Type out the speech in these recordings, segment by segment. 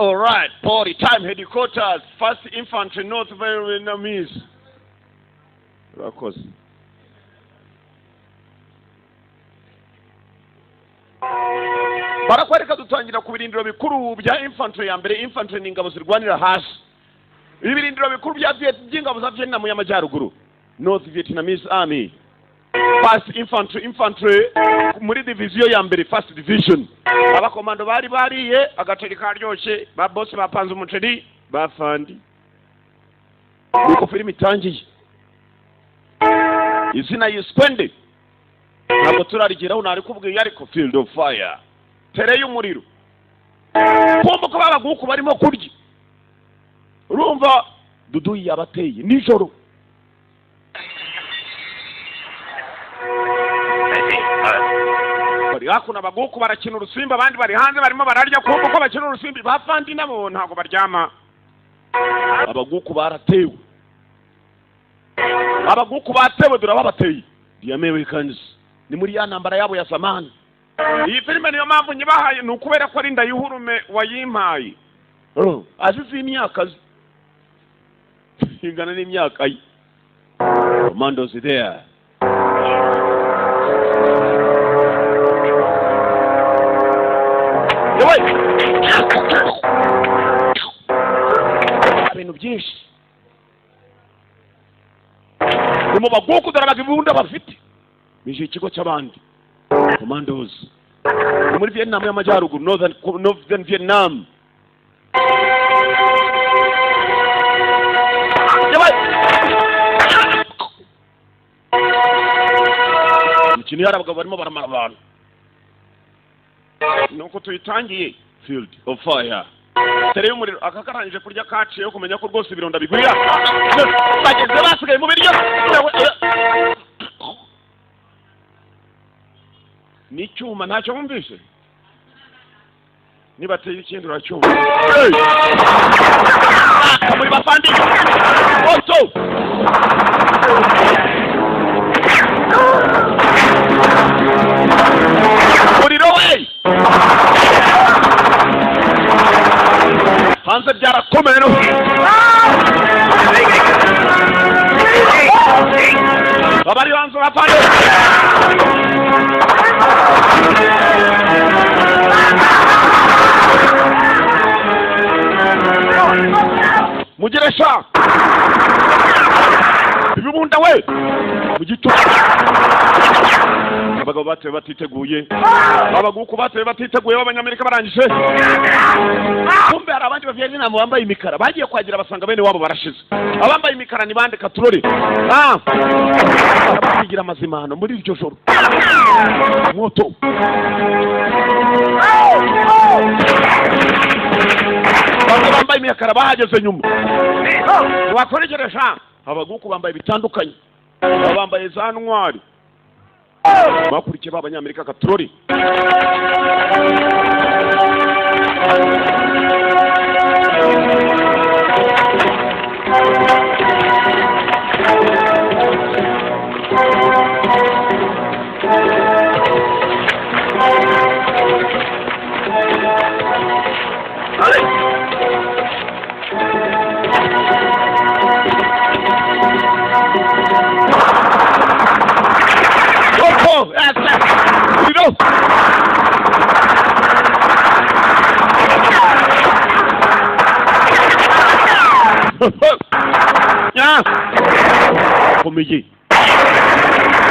All right, party time, headquarters, 1st Infantry, North Vietnamese. Rakos. Barakwereka dutangira ku birindiro bikuru bya infantry ya mbere. Infantry ni ingabo zirwanira hasi. Ibirindiro bikuru bya by'ingabo za Vietnam y'amajyaruguru, North Vietnamese Army. 1st Infantry muri division ya mbere, 1st Division. Abakomando bariye agateri karyoshye, ba boss bapanze umuceri bafandi. Uko filimi itangiye, izina yiskwende ntabwo turarigeraho, nari kubwiye ariko Field of Fire, tere y'umuriro. Kumva ko babaguku barimo kurya, urumva Dudu yabateye nijoro. Bari hakuna baguku barakina urusimba, abandi bari hanze barimo bararya. Kumva ko bakina urusimbi bafandi nabo ntago baryama. Abaguku baratewe, abaguku batewe durababateye. The Americans ni muri ya ntambara yabo ya zamani. Iyi filime niyo mpamvu nyibahaye, nukubera ko ari Ndayuhurume wayimpaye. Azize imyaka ingana n'imyaka ye. Commandos there. Ibintu byinshi mu baguku darabaga ibunda bafite bije ikigo cy'abandi. Commandos muri Vietnam y'amajyaruguru, Northern Vietnam. Imikino y'abagabo barimo baramara abantu. Nuko tuyitangiye Field of Fire. Tere y'umuriro akakarangije kurya kaciye yo kumenya ko rwose ibironda bigwira. Bageze basigaye mu biryo. Ni cyuma ntacyo wumvise. Niba teye ikindi uracyuma. Muri bafandi. Oto. Muriro we. Hanze byarakomeye no. Babari hanze bafandi. Mugiresha ibibunda we mugito. Abagabo batewe batiteguye, abaguku batewe batiteguye, b'Abanyamerika barangije. Kumbe hari abandi bavye n'inama bambaye imikara bagiye kwagira basanga bene wabo barashize. Abambaye imikara ni bande Katurore? Bakigira amazimano muri iryo joro. Moto bambaye imikara bahageze nyuma. Bakoregeresha abaguku bambaye bitandukanye, bambaye za ntwari bakurikiye b'Abanyamerika Katurore. Komeye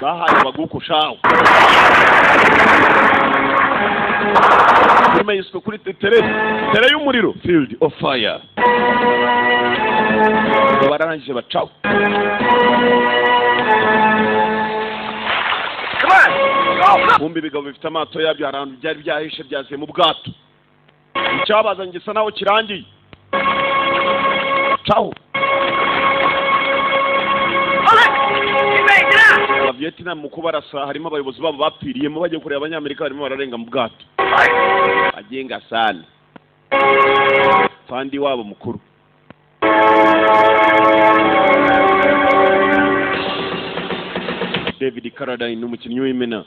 bahaye abaguku shawo. Filime yiswe kuri tere y'umuriro, Field of Fire. Barangije bacaho. Kumbi bigabo bifite amato yabyo arantu byari byahishe byaziye mu bwato. Icyabazanye gisa naho kirangiye. Ciao. Vietnam mu kubarasa harimo abayobozi babo bapfiriyemo bagiye kureba Abanyamerika barimo bararenga mu bwato. Agenga sana. Fandi wabo mukuru. David Carradine n'umukinnyi w'imena.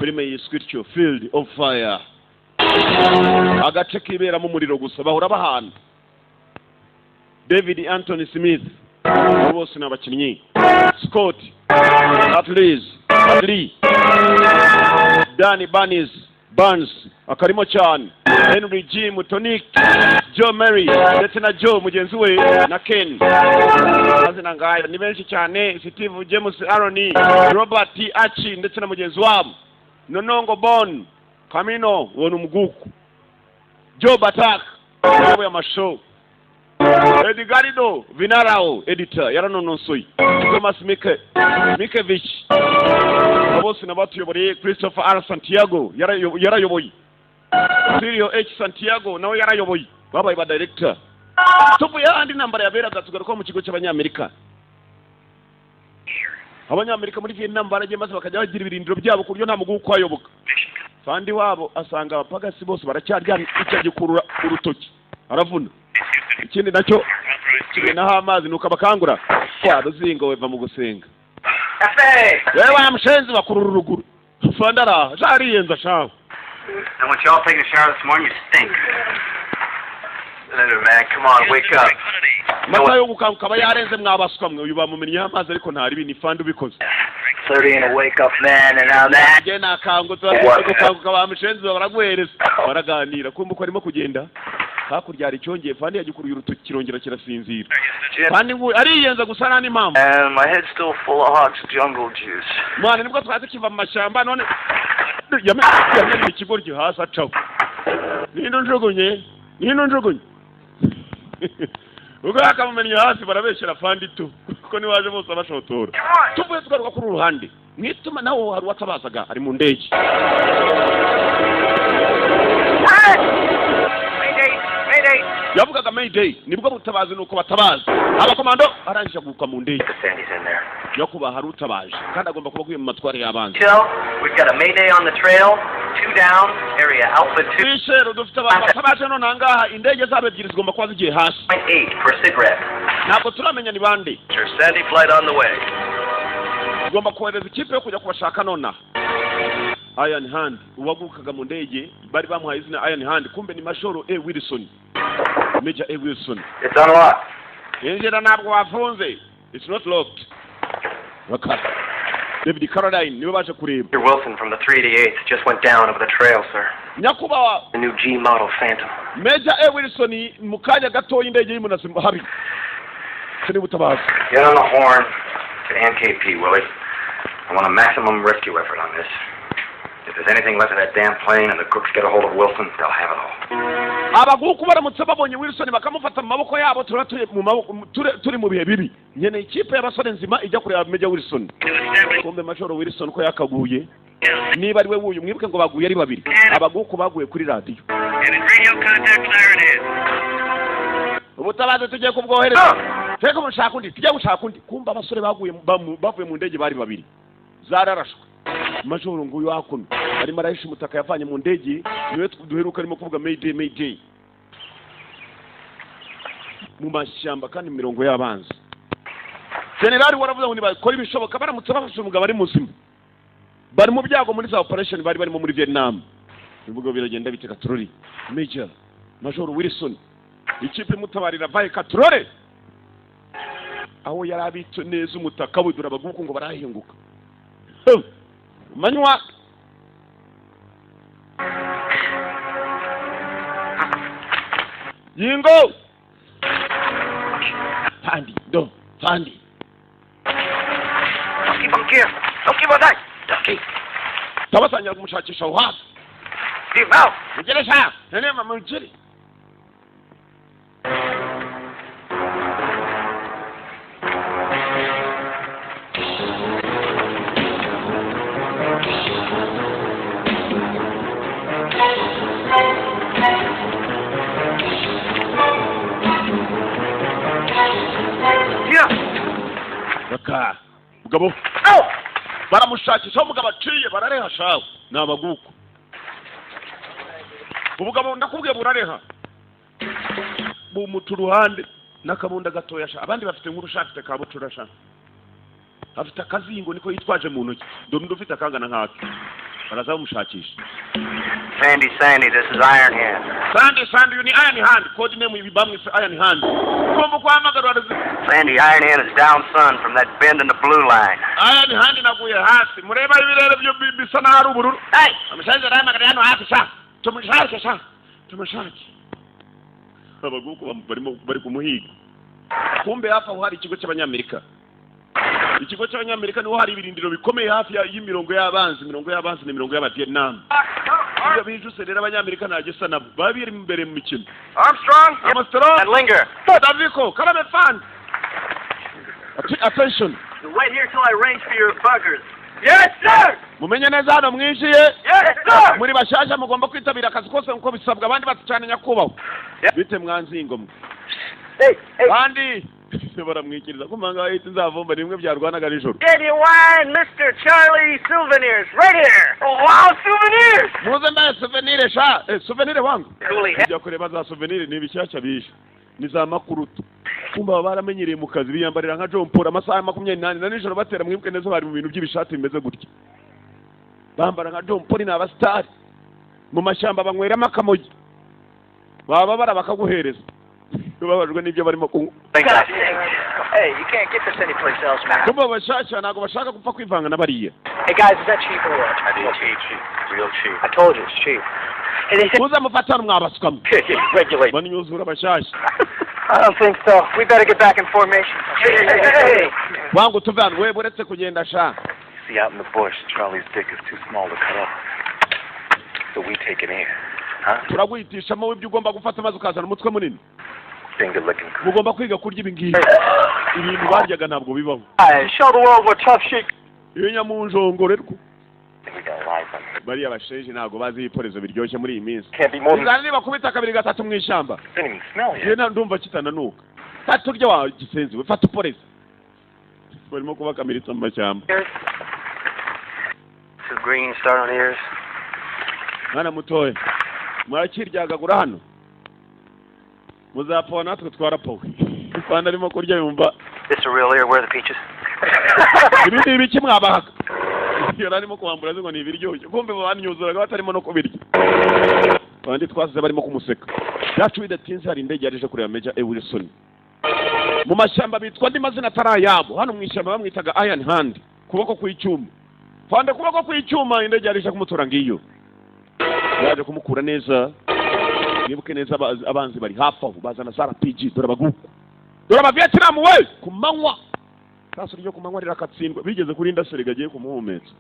Filime yiswe Field of Fire. agace kibera mu muriro gusa bahora bahana. David Anthony Smith bose n'abakinnyi. Scott Atlee Danny Barnes akarimo cyane. Henry G Mutonic, Joe Mary ndetse na Joe mugenzi we na Ken. Azina ngaya ni benshi cyane. Steve James Aroni, Robert T Achi ndetse na mugenzi wabo Nonongo Bon Camino wonu muguku. Joe Batak ya mashow. Eddie Garrido Vinarao editor yaranononsoye. Thomas Mikevich bose n'abatuyoboreye. Christopher R Santiago yarayoboye. Sirio H Santiago nawe yarayoboye babaye ba director. Tuvuye andi nambara yabera gatugaruka mu kigo cy'abanyamerika. Abanyamerika muri Vietnam baragiye maze bakajya bagira ibirindiro byabo ku buryo nta mugugu kwayoboka. Fandi wabo asanga abapagasi bose baracyarya icyo gikurura urutoki aravuna. Ikindi nacyo naho amazi nuko abakangura kwa ruzingo weva mu gusenga. Wewe amushenzi bakurura uruguru. Fandara jariyenza shaho. I want you all taking a shower this morning. You stink. Senator, man, come on, wake up. Matayo gukanguka bayarenze mwabaswa mwe uyu bamumenya amazi ariko ntari bini fandi ubikoze. 30 and a wake up man and now that. Je nakangutse gukanguka bamushenzi baraguhereza. Baraganira kumbuko arimo kugenda. Hakurya ari cyongeye fandi yagikuruye urutoki kirongera kirasinzira. Fandi ngo ariyenza gusana n'impamvu. And my head's still full of Hawks jungle juice. Mwana nibwo twaze kiva mu mashyamba none yamenye ikigoryi hasi acaho. Nino njogonye. Ubwo akamumenya hasi barabeshyira fandi tu. Kuko ni waje bose abashotora. Tuvuye tugaruka kuri uruhande. Mwituma nawo hari watabazaga ari mu ndege. Yavugaga Mayday nibwo butabazi nuko batabaza. Abakomando arangije guka mu ndege. Yakuba hari utabaje kandi agomba kuba kuye mu matware y'abanzi. We've got a Mayday on the trail, 2 down, area Alpha 2. Ishero dufite abatabaje none angaha indege zabe ebyiri zigomba kuba zigiye hasi. 8 for cigarette. Ntabwo turamenya ni bande. Sandy flight on the way. Tugomba kohereza ikipe yo kujya kubashaka nona. Iron Hand uwagukaga mu ndege bari bamuhaye izina Iron Hand kumbe ni Mashoro A Wilson. Major A Wilson. It's unlocked. Injira ntabwo wafunze. It's not locked. Okay. David Caroline niwe baje kureba. Mr. Wilson from the 388 just went down over the trail, sir. Nyakubawa. The new G model Phantom. Major A Wilson mukanya gato y'indege y'umunasimba habi. Sini butabaza. Get on the horn to NKP, Willie. I want a maximum rescue effort on this. If there's anything left of that damn plane and the crooks get a hold of Wilson, they'll have it all. Abaguku baramutse babonye Wilson bakamufata mu maboko yabo turi mu bihe bibi. Nyene ikipe y'abasore nzima ijya kureba Major Wilson. Kumbe Mashoro Wilson ko yakaguye. Niba ari we wuyu mwibuke ngo baguye ari babiri. Abaguku baguye kuri radio. Ubutabaze tugiye kubwohereza. Teko mushaka undi tujya gushaka undi. Kumba abasore bavuye mu ndege bari babiri. Zararashwe. Majoro nguyu akomye arimo arahisha umutaka yavanye mu ndege niwe duheruka arimo kuvuga Mayday mu mashyamba kandi mirongo y'abanzi. General waravuze ngo nibakora ibishoboka baramutse bafashe umugabo ari muzima bari mu byago muri za operation bari barimo muri Vietnam. Ibigo biragenda biteka turori Major Major Wilson ikipe mutabarira vaye katurore aho yarabitse neza umutaka budura baguko ngo barahinguka. Manywa Yingo Fandi Keep on careful. Don't give a night. Ducky. Tabasanya kumushakisha uhasi. Keep out. Mugeresha. Nene mama mujiri. Baka mugabo baramushakisha umugabo aciye barareha shawe nabaguko ubugabo ndakubwiye burareha bumutu ruhande nakabunda gatoya sha abandi bafite nk'urushakite kabucura sha afite akazingo niko yitwaje mu ntoki ndo ndufite akangana nkake baraza bamushakisha. Sandy, this is Iron Hand. Sandy, you need Iron Hand. Code name will be Iron Hand. Sandy, Iron Hand is down, son, from that bend in the blue line. Iron Hand inakuye hasi. Mureba ibirere byo bisa na hari ubururu. Hey, amushaje ramagara hano hasi sha. Tumushake sha. Tumushake. Abaguko bari kumuhiga. Kumbe hafa hari ikigo cy'abanyamerika. Ikigo cy'abanyamerika niho hari ibirindiro bikomeye hafi y'imirongo y'abanzi n'imirongo y'Abavietnam. Iyo bijuse rero abanyamerika nagesa nabo babiri imbere mu mikino. Armstrong and Linger. Daviko, Karame fan. Attention. You wait here till I arrange for your buggers. Yes, sir. Mumenye neza hano mwishiye. Yes, sir. Muri bashasha mugomba kwitabira akazi kose nko bisabwa abandi batacane nyakubaho. Bite mwanzingo mwe. Hey. Bandi baramwikiriza kumanga ahita nzavumba nimwe byarwanaga nijoro. Genuine Mr. Charlie Souvenirs right here. Oh, wow, souvenirs. Muze mbaye souvenir sha. Souvenir wangu. Coolly. Njya kureba za souvenir ni bishyashya bishe. Ni za makurutu. Kumba baramenyereye mu kazi biyambarira nka John Paul amasaha 28 na nijoro batera mwibwe neza bari mu bintu by'ibishati bimeze gutya. Bambara nka John Paul na abastar. Mu mashamba banyweramo akamogi. Baba barabakaguhereza. Babajwe n'ibyo barimo kunywa. Hey, you can't get this anyplace else, man. Kumba bashasha nago bashaka gupfa kwivanga na bariya. Hey guys, is that cheap or what? I mean, cheap. Real cheap. I told you it's cheap. Hey, they said Muza mufatana mwabasukamo. regulate. Bani nyuzura bashasha. I don't think so. We better get back in formation. Hey. Wangu tuvana we buretse kugenda sha. See, out in the bush, Charlie's dick is too small to cut up. So we take it in. Huh? Turagwitishamo ibyo ugomba gufata maze ukazana umutwe munini. Finger licking. Mugomba kwiga kurya ibingibi. Ibintu baryaga ntabwo bibaho. Show the world what tough shit. Iyo nyamunjongorerwa. We got live on it. Bari abasheje ntabwo bazi iporezo biryoshye muri iyi minsi. Can't be more than... Uzani bakubita kabiri gatatu mu ishamba. Didn't even smell yet. Yena ndumva kitananuka. Taturya wa gisenzi we fata iporezo. Barimo kubakamiritsa mu mashyamba. Two green, start on ears. Mwana mutoye. Mwakiryagagura hano. Muzapfa natwe twarapowe. Fanda arimo kurya yumva. This a real ear, where are the peaches? Ibi ni ibiki mwabahaga. Yari arimo kuambura ngo ni ibiryoshye. Kumbe banyuzuraga batarimo no kubirya. Bandi twasize barimo kumuseka. Yacu bidatinze hari indege yaje kureba Major E. Wilson. Mu mashyamba bitwa ndi mazina tarayabo. Hano mu ishyamba bamwitaga Iron Hand. Kuboko kw'icyuma. Fanda kuboko kw'icyuma indege yaje kumutora ngiyo. Yaje kumukura neza. Nibuke neza abanzi bari hafi aho bazana RPG dore baguko. Dore Vietnam we kumanywa. Kaso ryo kumanywa rirakatsindwa bigeze kuri indaseri gagiye kumuhumetsa.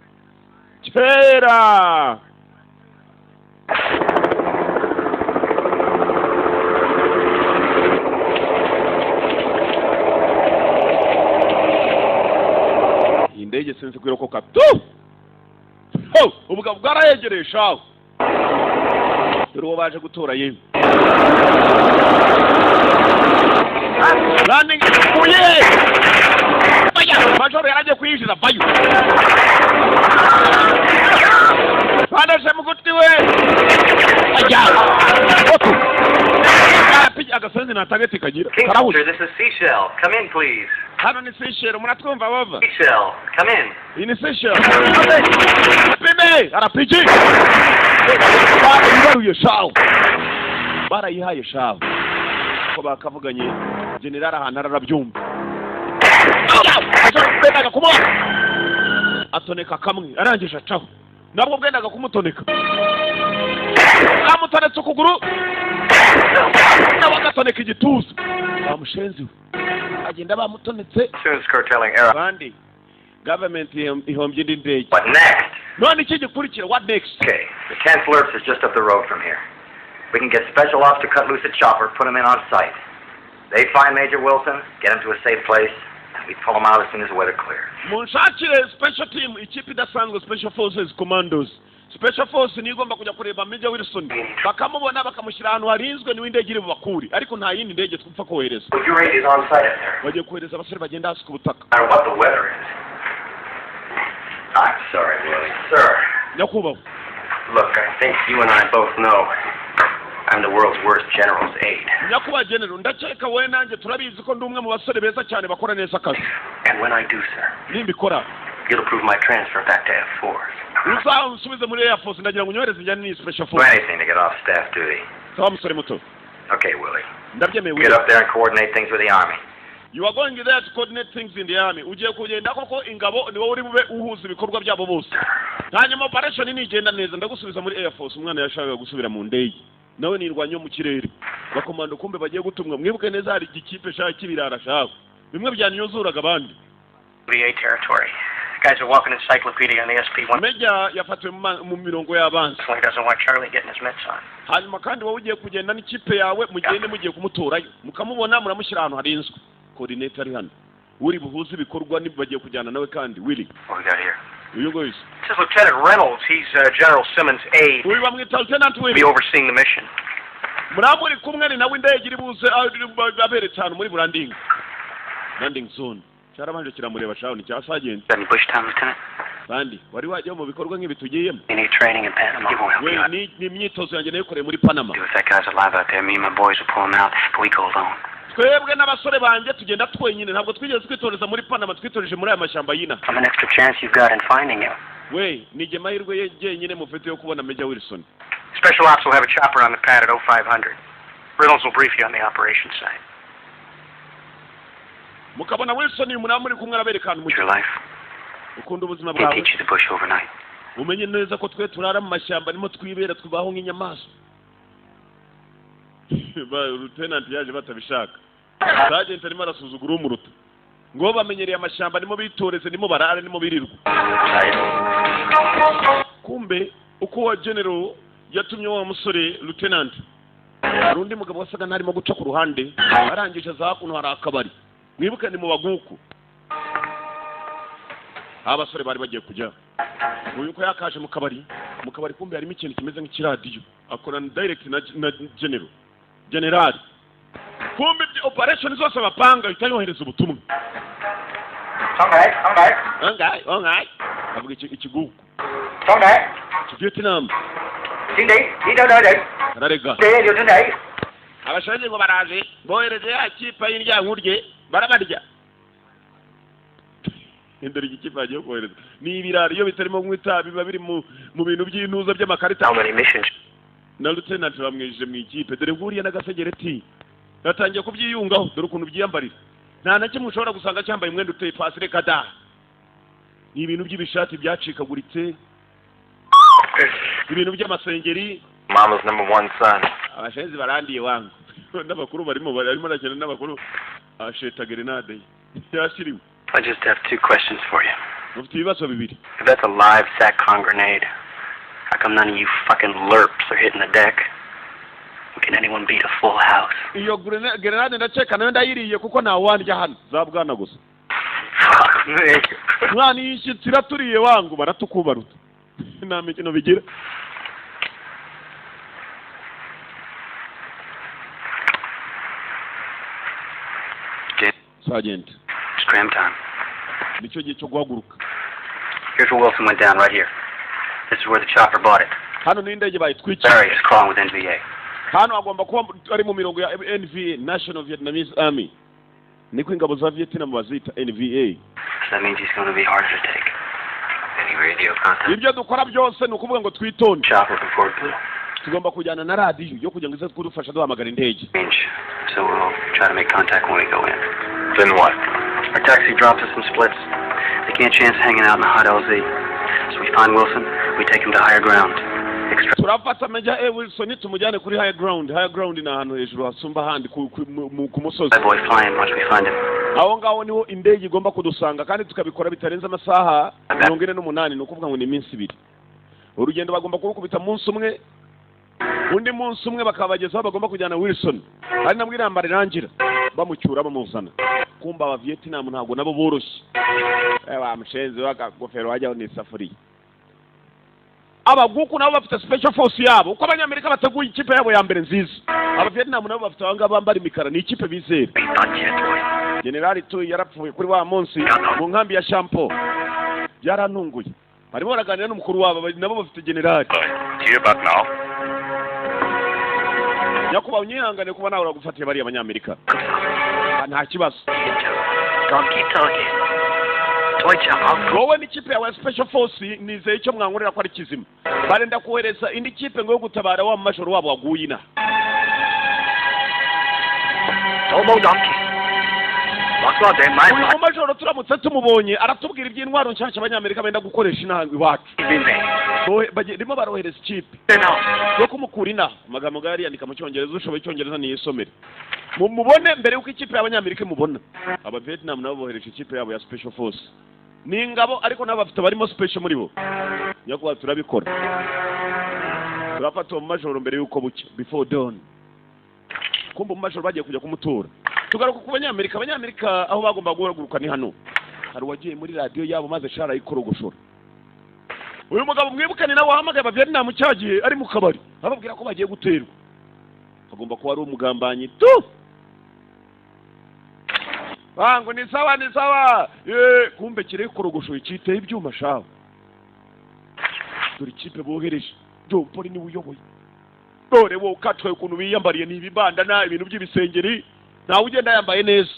Kera. Indege sense kwirokoka tu. Ubugabo bwarayegeresha. Dore baje gutora yewe. Landing uye. Baya, majoro yaraje kuyinjira bayo. Fanda se muguti we. Baya. Otu. Pija agasenzi na target kagira. Sir, this is Seashell. Come in, please. Hano ni Seashell, muratwumva bava. Seashell, come in. Ini Seashell. Pime, arapiji. Baruye shawo. Barayihaye shawo. Ko bakavuganye general ahantu arabyumva. Bwendaga kumuha. Atoneka kamwe arangije acaho. Nabwo bwendaga kumutoneka. Amutonetse ukuguru. Nabagatoneka igituza. Bamushenzi. Agenda bamutonetse. Soon's curtailing error. Bandi. Government ihombye indege. What next? None iki gikurikira what next? Okay, the Chancellor's is just up the road from here. We can get special ops to cut loose a chopper, put him in on sight. They find Major Wilson, get him to a safe place, and we pull him out as soon as the weather clears. Munshakire special team ikipe idasanzwe special forces commandos. Special force ni igomba kujya kureba Major Wilson. Bakamubona bakamushyira ahantu harinzwe ni indege iri bubakuri. Ariko nta yindi ndege twupfa kohereza. Your rate is on site up there. Bagiye kohereza abasore bagenda hasi ku butaka. No matter what the weather is. I'm sorry, Willie. Sir. Nyakubahwa. Look, I think you and I both know I'm the world's worst general's aide. Nyakubahwa general, ndakeka we nanjye turabizi ko ndi umwe mu basore beza cyane bakora neza akazi. And when I do, sir, Nimbikora. you'll approve my transfer back to F4. uzansubize muri Air Force ndagira ngo unyohereze njyane ni special Do force. anything to get off staff duty. Sawa musore muto. Okay, Willie. Ndabyemeye Get up there and coordinate things with the Army. You are going there to coordinate things in the army. Ugiye kugenda koko ingabo ni wowe uri bube uhuza ibikorwa byabo bose. Hanyuma operation ni igenda neza ndagusubiza muri Air Force umwana yashakaga gusubira mu ndege. Nawe nirwanye mu kirere. Bakomando kumbe bagiye gutumwa mwibuke neza hari igikipe shaka kibirara shaka. Bimwe byanyuzuraga abandi. VA territory. Guys are walking encyclopedia on the SP1. Meja yafatiwe mu mirongo y'abanzi. He doesn't want Charlie getting his mitts on. Hanyuma kandi wowe ugiye kugenda n'ikipe yawe mugende mugiye kumutorayo. Mukamubona muramushyira ahantu harinzwe. Coordinator hano. Uri buhuze ibikorwa nibagiye kujyana nawe kandi Willie. What we got here? Uyu guys. This is Lieutenant Reynolds. He's General Simmons' aide. Uyu bamwita Lieutenant Willie. Be overseeing the mission. Muramuri kumwe ni nawe indege iri buze abere cyane muri landing zone. Cyarabanje kiramureba shaho ni cya sergeant. Any bush time, Lieutenant? Bandi wari wajya mu bikorwa nk'ibi tugiyemo. Any training in Panama? He won't help you out. Ni imyitozo yanjye nayo muri Panama. If that guy's alive out there, me and my boys will pull him out, but we go alone. Twebwe n'abasore banje tugenda twenyine ntabwo twigeze twitoreza muri Panama twitoreje muri aya mashyamba yina. I'm an extra chance you've got in finding him. We nije mahirwe yenyine mufite yo kubona Major Wilson. Special Ops will have a chopper on the pad at 0500. Reynolds will brief you on the operation site. Mukabona Wilson uyu muri kumwe araberekana mu Your life. ukunda ubuzima He'll bwawe. teach you the bush overnight. Umenye neza ko twe turara mu mashyamba nimo twibera twibaho nk'inyamaswa. Ba Lieutenant yaje batabishaka. Sergeant arimo arasuzugura umuruta. Ngo bamenyereye amashyamba nimo bitoreze nimo barare nimo birirwa. Kumbe uko wa general yatumye wa musore Lieutenant. Rundi mugabo wasaga ntarimo guca ku ruhande arangije za kuno hari akabari. Mwibuke ni mu baguku. Abasore bari bagiye kujya. Uyu ko yakaje mu kabari kumbe harimo ikintu kimeze nk'ikiradiyo. Akorana direct na general. Kumbe operation zose bapanga itayohereza ubutumwa. Ongai. Avuga ikigugu. Vietnam. Ararega. Abashaje ngo baraje bohereje ya kipa y'indya nkurye barabarya. Indori ikipa yagiye kohereza. Ni ibirari iyo bitarimo mwita biba biri mu bintu by'intuza by'amakarita. How many missions? Na Lieutenant bamweje mu ikipe dore nguriye n'agasegereti. Yatangiye kubyiyungaho dore ukuntu byiyambarira. Nta na kimwe ushobora gusanga cyambaye umwenda uteye pasire kada. Ni ibintu by'ibishati byacikaguritse. Ibintu by'amasengeri. Mama's number one son. Abashenzi barandiye wangu. N'abakuru barimo nakene n'abakuru asheta grenade. Yashiriwe. I just have two questions for you. Mufite ibibazo bibiri. If that's a live SATCOM grenade, how come none of you fucking lerps are hitting the deck? Can anyone beat a full house? Iyo grenade ndaceka nayo ndayiriye kuko nta wandya hano. Zabwana gusa. Fuck me. Mwana yishitira turiye wangu baratukubaruta. Nta mikino bigira. Sergeant. Scram time. Nicyo gihe cyo guhaguruka. Here's where Wilson went down right here. This is where the chopper bought it. Hano ni indege bayitwikira. Barry is crawling with NVA. Hano agomba kuba ari mu mirongo ya NVA, National Vietnamese Army. Niko ingabo za Vietnam bazita NVA. That means he's going to be harder to take. Any radio contact? Ibyo dukora byose ni ukuvuga ngo twitonde. Chopper from Fort Blue. Tugomba kujyana na radio yo kugira ngo ize kudufasha duhamagara indege. So we'll try to make contact when we go in. Then what? Our taxi drops us some splits. They can't chance hanging out in the hot LZ. So we find Wilson, we take him to higher ground. Turafata Major Wilson tumujyane kuri higher ground. Higher ground ni ahantu hejuru hasumba handi ku musozi. That boy flying once we find him. Aho ngaho niho indege igomba kudusanga kandi tukabikora bitarenze amasaha 48 no kuvuga ngo ni iminsi 2. Urugendo bagomba kubukubita munsi umwe. Undi munsi umwe bakabagezaho bagomba kujyana Wilson. Ari namwe irambara irangira bamucyura bamuzana. Kumba aba Vietnam ntabwo nabo boroshye. Mushenzi wakagofero wajyaho ni safari. Abaguku nabo bafite special force yabo. Uko abanyamerika bateguye ikipe yabo ya mbere nziza. Aba Vietnam nabo bafite abanga bambara imikara ni ikipe bizera. General Toy yarapfuye kuri wa munsi mu nkambi ya Champo. Yarantunguye. Barimo baraganira n'umukuru wabo nabo bafite general. Hear about now? Yakuba unyihangane kuba nawe uragufatiye bari abanyamerika. Nta kibazo. Don't keep talking. wowe n'ikipe yawe ya special force nizeye icyo mwankorera ko ari kizima barenda kohereza indi kipe ngo yo gutabara wa majoro wabo waguye ina uyu majoro turamutse tumubonye aratubwira iby'intwaro nshyashya abanyamerika benda gukoresha inaha iwacu barimo barohereza ikipe yo kumukura inaha amagambo ngari yandika mu cyongereza ushoboye icyongereza niyisomere mubone mbere yuko ikipe y'abanyamerika mubona aba Vietnam nabo bohereje ikipe yabo ya special force ni ingabo ariko nabo bafite barimo special muri bo nyakuba turabikora turafata mu majoro mbere yuko buke before dawn kumba mu majoro bagiye kujya kumutura tugaruka ku abanyamerika aho bagomba guhaguruka ni hano hari wagiye muri radio yabo maze shara ikorogoshora uyu mugabo mwibukane nawe wahamagaye aba Vietnam cyagiye ari mu kabari ababwira ko bagiye guterwa agomba kuba ari umugambanyi tu bango ni sawa kumbe kire korogosho ikiteye ibyuma shaho dore ikipe bohereje John Paul ni uyoboye dore wo katwe ukuntu biyambariye ni ibibanda na ibintu by'ibisengeri nawe ugenda yambaye neza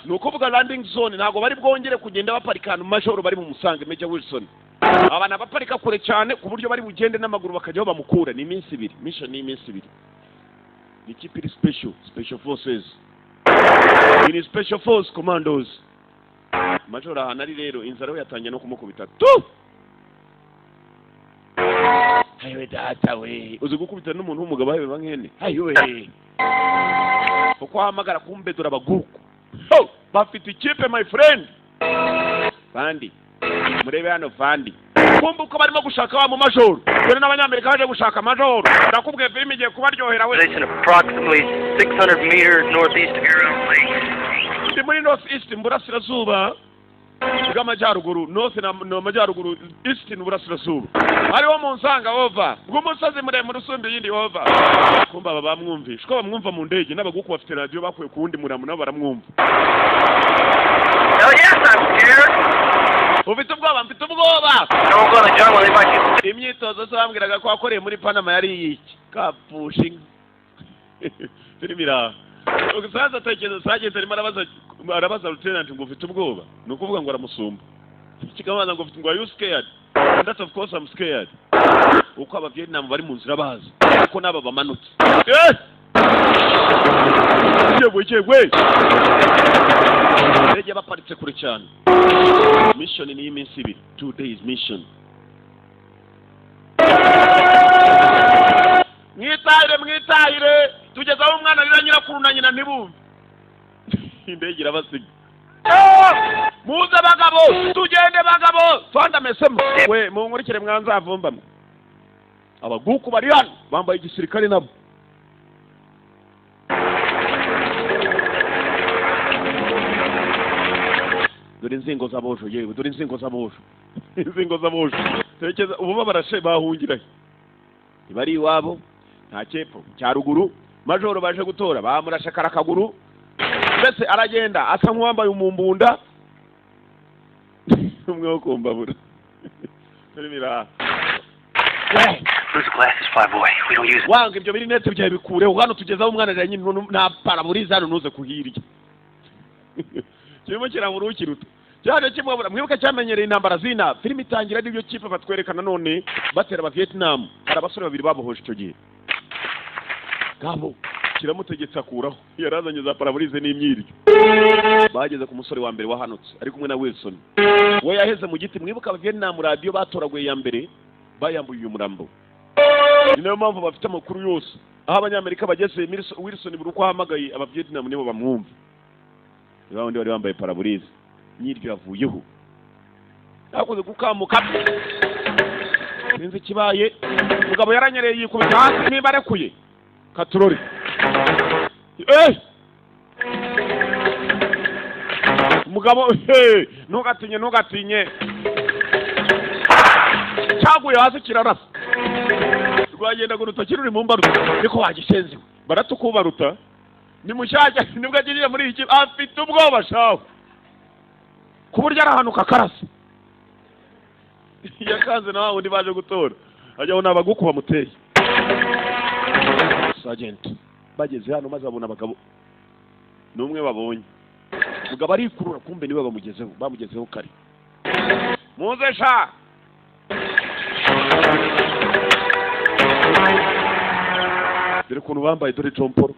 nuko vuga landing zone ntago bari bwongere kugenda baparikana mu majoro bari mu Musange Major Wilson abana baparika kure cyane ku buryo bari bugende n'amaguru bakajyaho bamukura ni iminsi ibiri mission ni iminsi ibiri ni ikipe iri special forces ni special force commandos majoro aha nari rero inzara we yatangiye no kumukubita tu hayo data we uzi gukubita n'umuntu w'umugabo hayo bankene hayo we uko hamagara kumbe dora baguko bafite ikipe my friend bandi murebe hano vandi kumbe uko barimo gushaka wa mu majoro dore n'abanyamerika baje gushaka majoro nakubwiye film igiye kubaryohera we approximately 600 meters northeast of your own place. Ndi muri northeast mburasirazuba bw'amajyaruguru north na majyaruguru east n'uburasirazuba hariho mu Nsanga over bw'umusozi muremure usumba yindi over kumba aba bamwumvisha ko bamwumva mu ndege n'abaguku bafite radio bakuye ku wundi muramu nabo baramwumva. Oh yes, I'm scared. Ufite ubwoba mfite ubwoba Don't go to jungle, they might get imyitozo so bambwiraga ko akoreye muri Panama yari iki kapushinga filmira ugisaza tekezo sageze arimo arabaza lieutenant ngo ufite ubwoba nukuvuga ngo aramusumba kikabanza ngo ufite ngo are you scared and that of course I'm scared uko aba Vietnam bari mu nzira baza uko naba bamanutse yewe rege baparitse kure cyane mission ni iminsi ibiri 2 days mission mwitahire tugezaho umwana rira nyirakuru na nyina ntibumve indege irabasiga muze bagabo tugende bagabo twanda mesemo we munkurikire mwanzavumbamwe abaguku bari hano bambaye igisirikare nabo dore inzingo z'abojo yewe dore inzingo z'abojo tekeza ubu barashe bahungira ibari iwabo nta cyepfo cya ruguru majoro baje gutora bamurashe karakaguru mbese aragenda asa nk'uwambaye umumbunda umwe wo kumbabura mira Where's the glasses, fly boy? We don't use them. wanga ibyo biri nete byawe bikureho hano tugezaho umwana rya nyine nta paraburiza hano nuze kuhirya kirimo kiramurukiruta cyane kimwe mwibuka cyamenyereye intambara zina film itangira n'ibyo kipe batwerekana none batera aba Vietnam hari abasore babiri babohoje icyo gihe gabo kiramutegetse akuraho yarazanye za paraburize n'imyiryo bageze ku musore wa mbere wahanutse ari kumwe na Wilson we yaheze mu giti mwibuka aba Vietnam radio batoraguye ya mbere bayambuye uyu murambo ni nayo mpamvu bafite amakuru yose aho abanyamerika bageze Wilson buri uko ahamagaye aba Vietnam nibo bamwumva bawundi bari bambaye paraburize nyiryo yavuyeho akoze gukamuka sinzi kibaye mugabo yaranyereye yikubita hasi niba arekuye katurori mugabo ntugatinye cyaguye hasi kirarasa rwagenda ngo urutoki ruri mu mbaruta niko wagishenziwe baratukubaruta ni mushyashya nibwo agiriye muri iki afite ubwoba shaho ku buryo arahanuka karasa yakanze na wundi baje gutora ajyaho n'abaguku bamuteye sergeant bageze hano maze abona abagabo n'umwe babonye mugabo arikurura kumbe niwe bamugezeho kare muze sha dore kuntu bambaye dore jomporo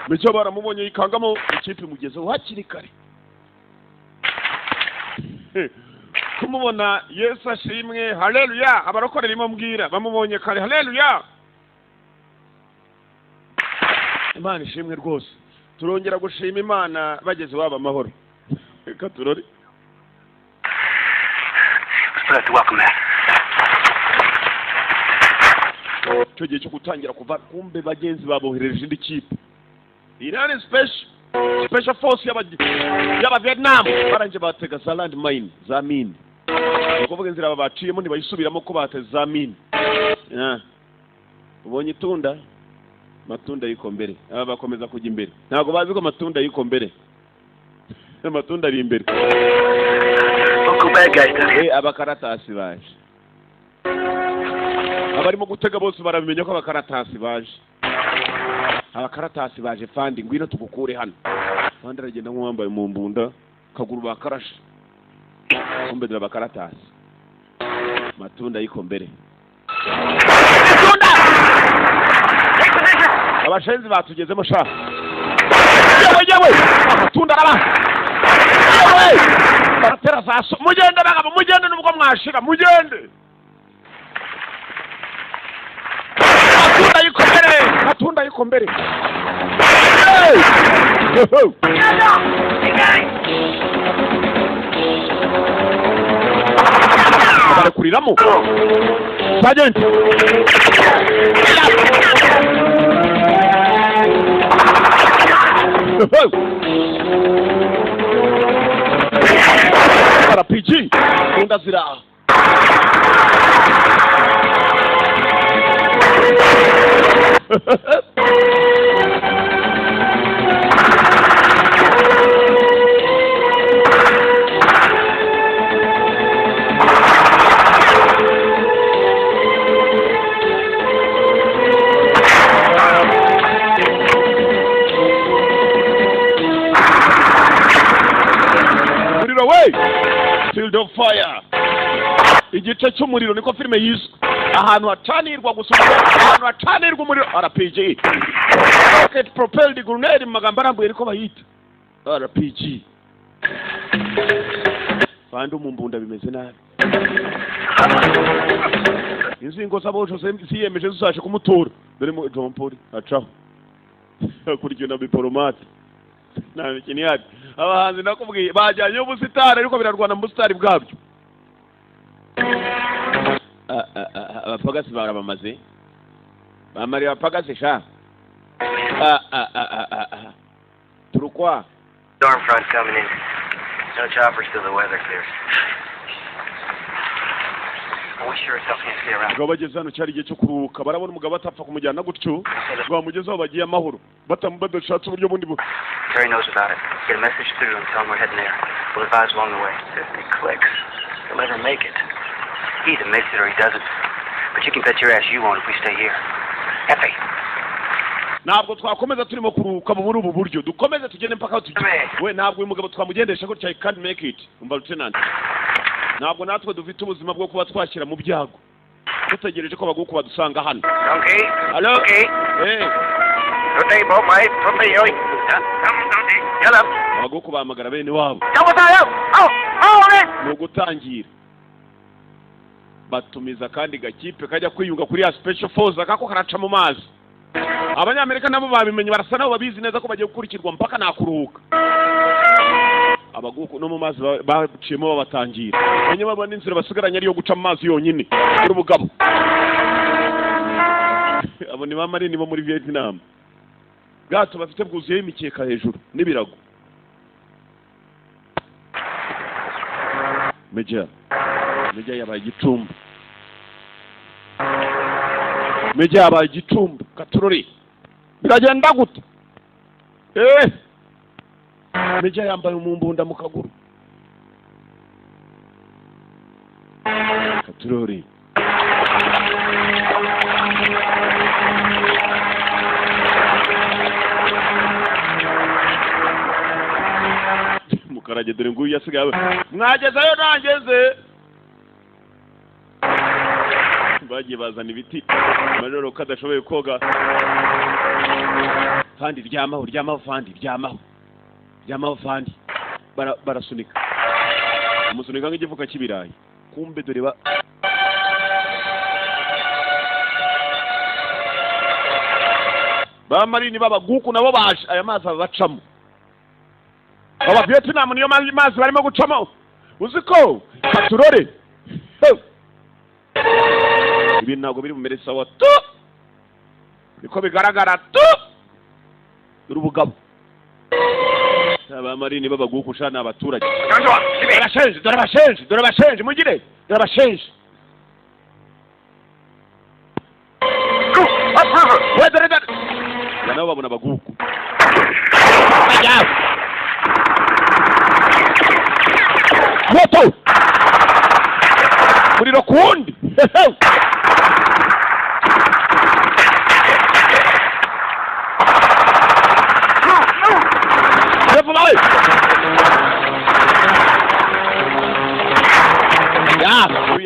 Meja baramubonye yikangamo ikipe mugezeho hakiri kare kumubona Yesu ashimwe haleluya abarokorera imambwira bamubonye kare haleluya Imana ishimwe rwose turongera gushima Imana bageze waba amahoro reka turore cyo gihe cyo gutangira kuva kumbe bagenzi babohereje indi kipe Iran special force yaba Vietnam baranje batega za land mine za mine ukuvuga inzira babaciyemo ntibayisubiramo ko bateze za mine ubonye itunda matunda yiko mbere aba bakomeza kujya imbere ntago bazi ko matunda yiko mbere matunda ari imbere abakaratasi baje abarimo gutega bose barabimenya ko abakaratasi baje abakaratasi baje fandi ngwino tugukure hano fandi aragenda nk'uwambaye mu mbunda kaguru bakarashe kumbedera abakaratasi matunda yiko mbere abashenzi batugezemo sha yewe matunda araba yewe baratera zaso mugende bagabo mugende nubwo mwashira mugende matunda yiko mbere barekuriramo Sergeant RPG undazira Field of Fire igice cy'umuriro niko filime yiswe ahantu hacanirwa gusura ahantu hacanirwa umuriro RPG rocket propelled grenade mu magambo arambuye niko bayita RPG kandi umumbunda bimeze nabi inzingo z'abosho siyemeje zisashe kumutora dore mu jompori acaho kurikina biporomate na kiniyati abahanzi nakubwiye bajyanye ubusitari ariko birarwana mu busitari bwabyo abapagasi barabamaze bamari abapagasi sha turukwa storm front coming in. No choppers till the weather clears. We sure as hell can't stay around. Bageze hano cyari gihe cyo kuruhuka barabona umugabo atapfa kumujyana gutyo bamugezeho bagiye amahoro badashatse uburyo bundi Terry knows about it. Get a message through and tell him we're heading there. We'll advise along the way. If it clicks, he'll never make it. He either makes it or he doesn't. But you can bet your ass you won't if we stay here. Effie. Ntabwo twakomeza turimo kuruhuka mu ubu buryo dukomeze tugende mpaka tugire we ntabwo uyu mugabo twamugendesha ko cyane can't make it umva lieutenant ntabwo natwe dufite ubuzima bwo kuba twashyira mu byago dutegereje ko baguko badusanga hano Okay. Hello. Okay. Good day, Bob. Mate. Good day, yoy. Hello. baguko bahamagara bene wabo no gutangira batumiza kandi gakipe kajya kwiyunga kuri ya special force akako karaca mu mazi abanyamerika nabo babimenye barasa nabo babizi neza ko bagiye gukurikirwa mpaka nakuruhuka abaguko no mu mazi baciyemo babatangira banye babona inzira basigaranye ariyo guca mu mazi yonyine kuri ubugabo abo ni bamari nibo muri Vietnam gato bafite bwuzuye imikeka hejuru n'ibirago Meja yabaye igicumbi Meja yabaye igicumbi katurori biragenda gute Meja yambaye umumbunda mu kaguru. Katurori. Mukarage dore nguyu yasigaye. Mwagezeyo nangeze. Bagiye bazana ibiti. Majoro kadashoboye koga. Fandi ryamaho fandi ryamaho. Ryamaho fandi. Barasunika. Umusunika nk'igifuka cy'ibirayi. Kumbe dore ba marini babaguku nabo baje aya mazi bacamo. Aba Vietnam niyo mazi barimo gucamo. Uziko Katurore. Ibi ntabwo biri mu meresa wa tu. Niko bigaragara tu. Urubugabo. Aba marini babaguku shana abaturage. Dore bashenje mugire. Dore bashenje. Dore. Nabo babona abaguku. Moto. Muriro kundi.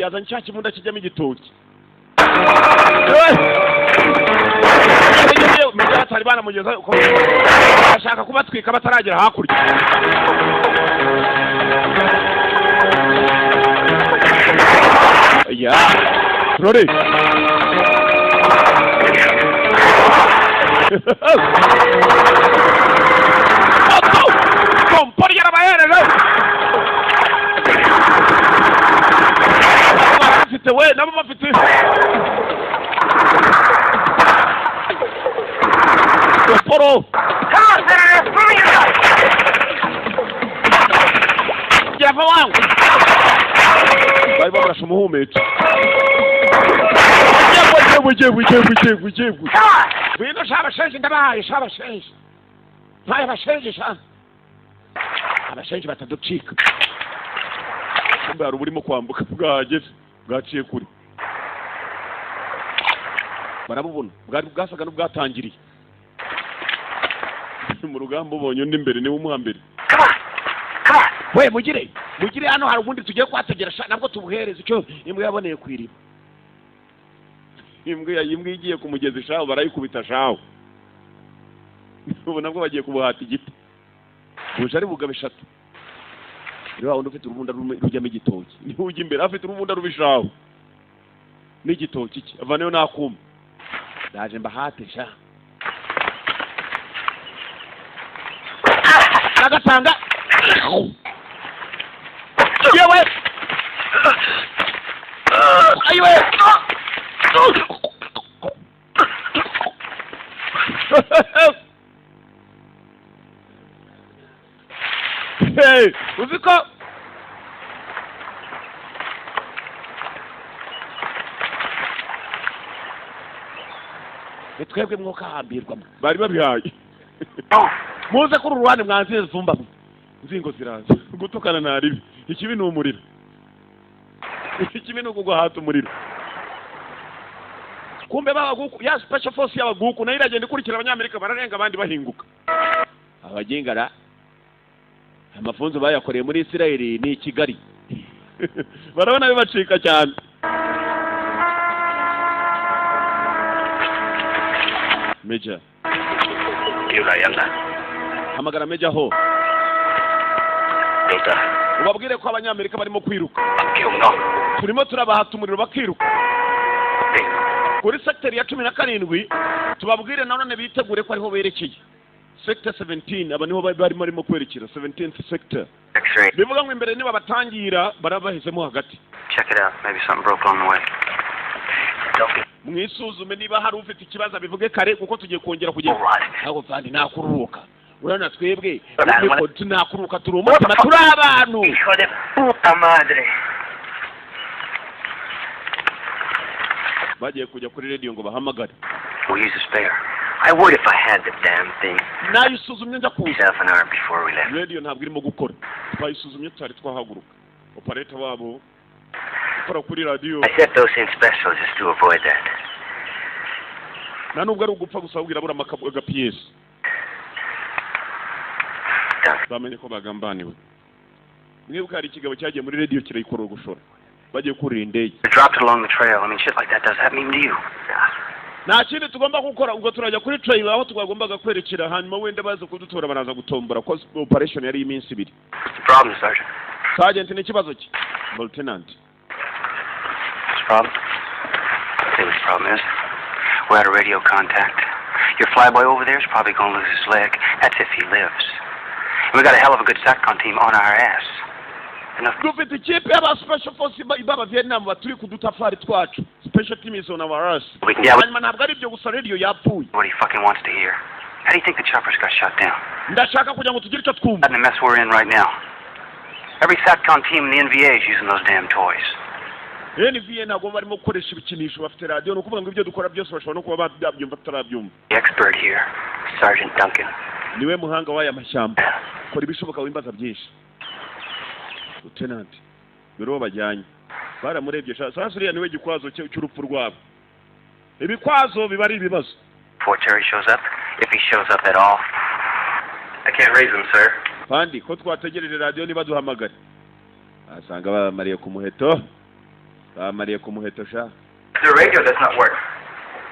Yazanye cya kimunda kijyamo igitoki. Meja atari banamugeza uko ashaka kubatwika bataragera hakurya. Ya Rore. Kompori yarabayere no. Bafite we nabo bafite. Poro. Ya vamos. Vai barasha umuhumetse. Jebu. Wino shabashenje ndabaye shabashenje. Vai bashenje sha. Abashenje bataducika. Kumbe ari burimo kwambuka bwageze bwaciye kuri. Barabubona bwari bwasaga n'ubwatangiriye. Mu rugamba ubonye undi imbere niwe umuhambere. We mugire hano hari ubundi tugiye kwategera nabwo tubuhereza icyo imbwa yaboneye kwiriba. Imbwa igiye kumugeza shaho barayikubita shaho. Ubu nabwo bagiye kubuhata igiti. Buje ari bugabe 3. Rero wundi ufite urubunda rujyamo igitoki. Ni ujya imbere afite urubunda rubishaho. N'igitoki iki avaneyo nakuma. Ndaje mbahate sha. Agatanga. Yewe. Ayiwe. Hey, uziko twebwe mwuka hambirwa bari babihaye muze kuri uruhande mwanze zumba nzingo ziraza gutukana naribi ikibi ni umuriro ikibi ni ukugwahata umuriro kumbe babaguku ya special force y'abaguku nayo iragenda ikurikira abanyamerika bararenga abandi bahinguka abagingara amafunzo bayakoreye muri Israeli ni Kigali barabona bibacika cyane Meja Yurayanga hamagara Meja ho Delta ubabwire ko abanyamerika barimo kwiruka Akiuno turimo turabahata umuriro bakiruka kuri sector ya 17 tubabwire nanone bitegure ko ariho berekeye sector 17 aba niho barimo kwerekera 17th sector bivuga ngo imbere niba batangira barabahisemo hagati Check it out. Maybe something broke along the way. Mwisuzume niba hari ufite ikibazo bivuge kare kuko tugiye kongera kugenda nako kandi nakururuka urana twebwe ariko tunakuruka turi umutima turi abantu Hijo de puta madre. bagiye kujya kuri radio ngo bahamagare We'll use a spare. I would if I had the damn thing. nayisuzumye njya kuza Half an hour before we left. radio ntabwo irimo gukora twayisuzumye tutari twahaguruka operator wabo ukora kuri radio I set those in special just to avoid that. na nubwo ari ugupfa gusa ubwira bura makabuga PS bamenye ko bagambaniwe mwibuka hari ikigabo cyagiye muri radio kirayikora gushora bagiye kurira indege Dropped along the trail. I mean, shit like that does that mean to you? nta kindi tugomba gukora ubwo turajya kuri trail aho twagombaga kwerekera hanyuma wenda baza kudutora banaza gutombora ko operation yari iminsi 2 Problem, Sergeant. sergeant ni kibazo ki lieutenant What's the problem? I think the problem is we're out of radio contact. Your flyboy over there is probably going to lose his leg. That's if he lives. And we got a hell of a good SATCOM team on our ass. Enough. dufite ikipe y'aba special force ibaba Vietnam baturi kudutafari twacu special team is on our ass Yeah, but hanyuma ntabwo ari byo gusa radio yapfuye what he fucking wants to hear. How do you think the choppers got shot down? ndashaka kugira ngo tugire icyo twumva Not in the mess we're in right now. Every SATCOM team in the NVA is using those damn toys. NVA ntabwo barimo gukoresha ibikinisho bafite radio ni ukuvuga ngo ibyo dukora byose bashobora no kuba babyumva tutarabyumva The expert here, Sergeant Duncan. niwe muhanga w'aya mashyamba kora ibishoboka wimbaza byinshi lieutenant biro bajyanye baramurebye sasa uriya niwe gikwazo cy'urupfu rwabo ibikwazo biba ari ibibazo Before Terry shows up, if he shows up at all. I can't raise them, sir. kandi ko twategereje radio niba duhamagara asanga bamariye ku muheto sha The radio does not work.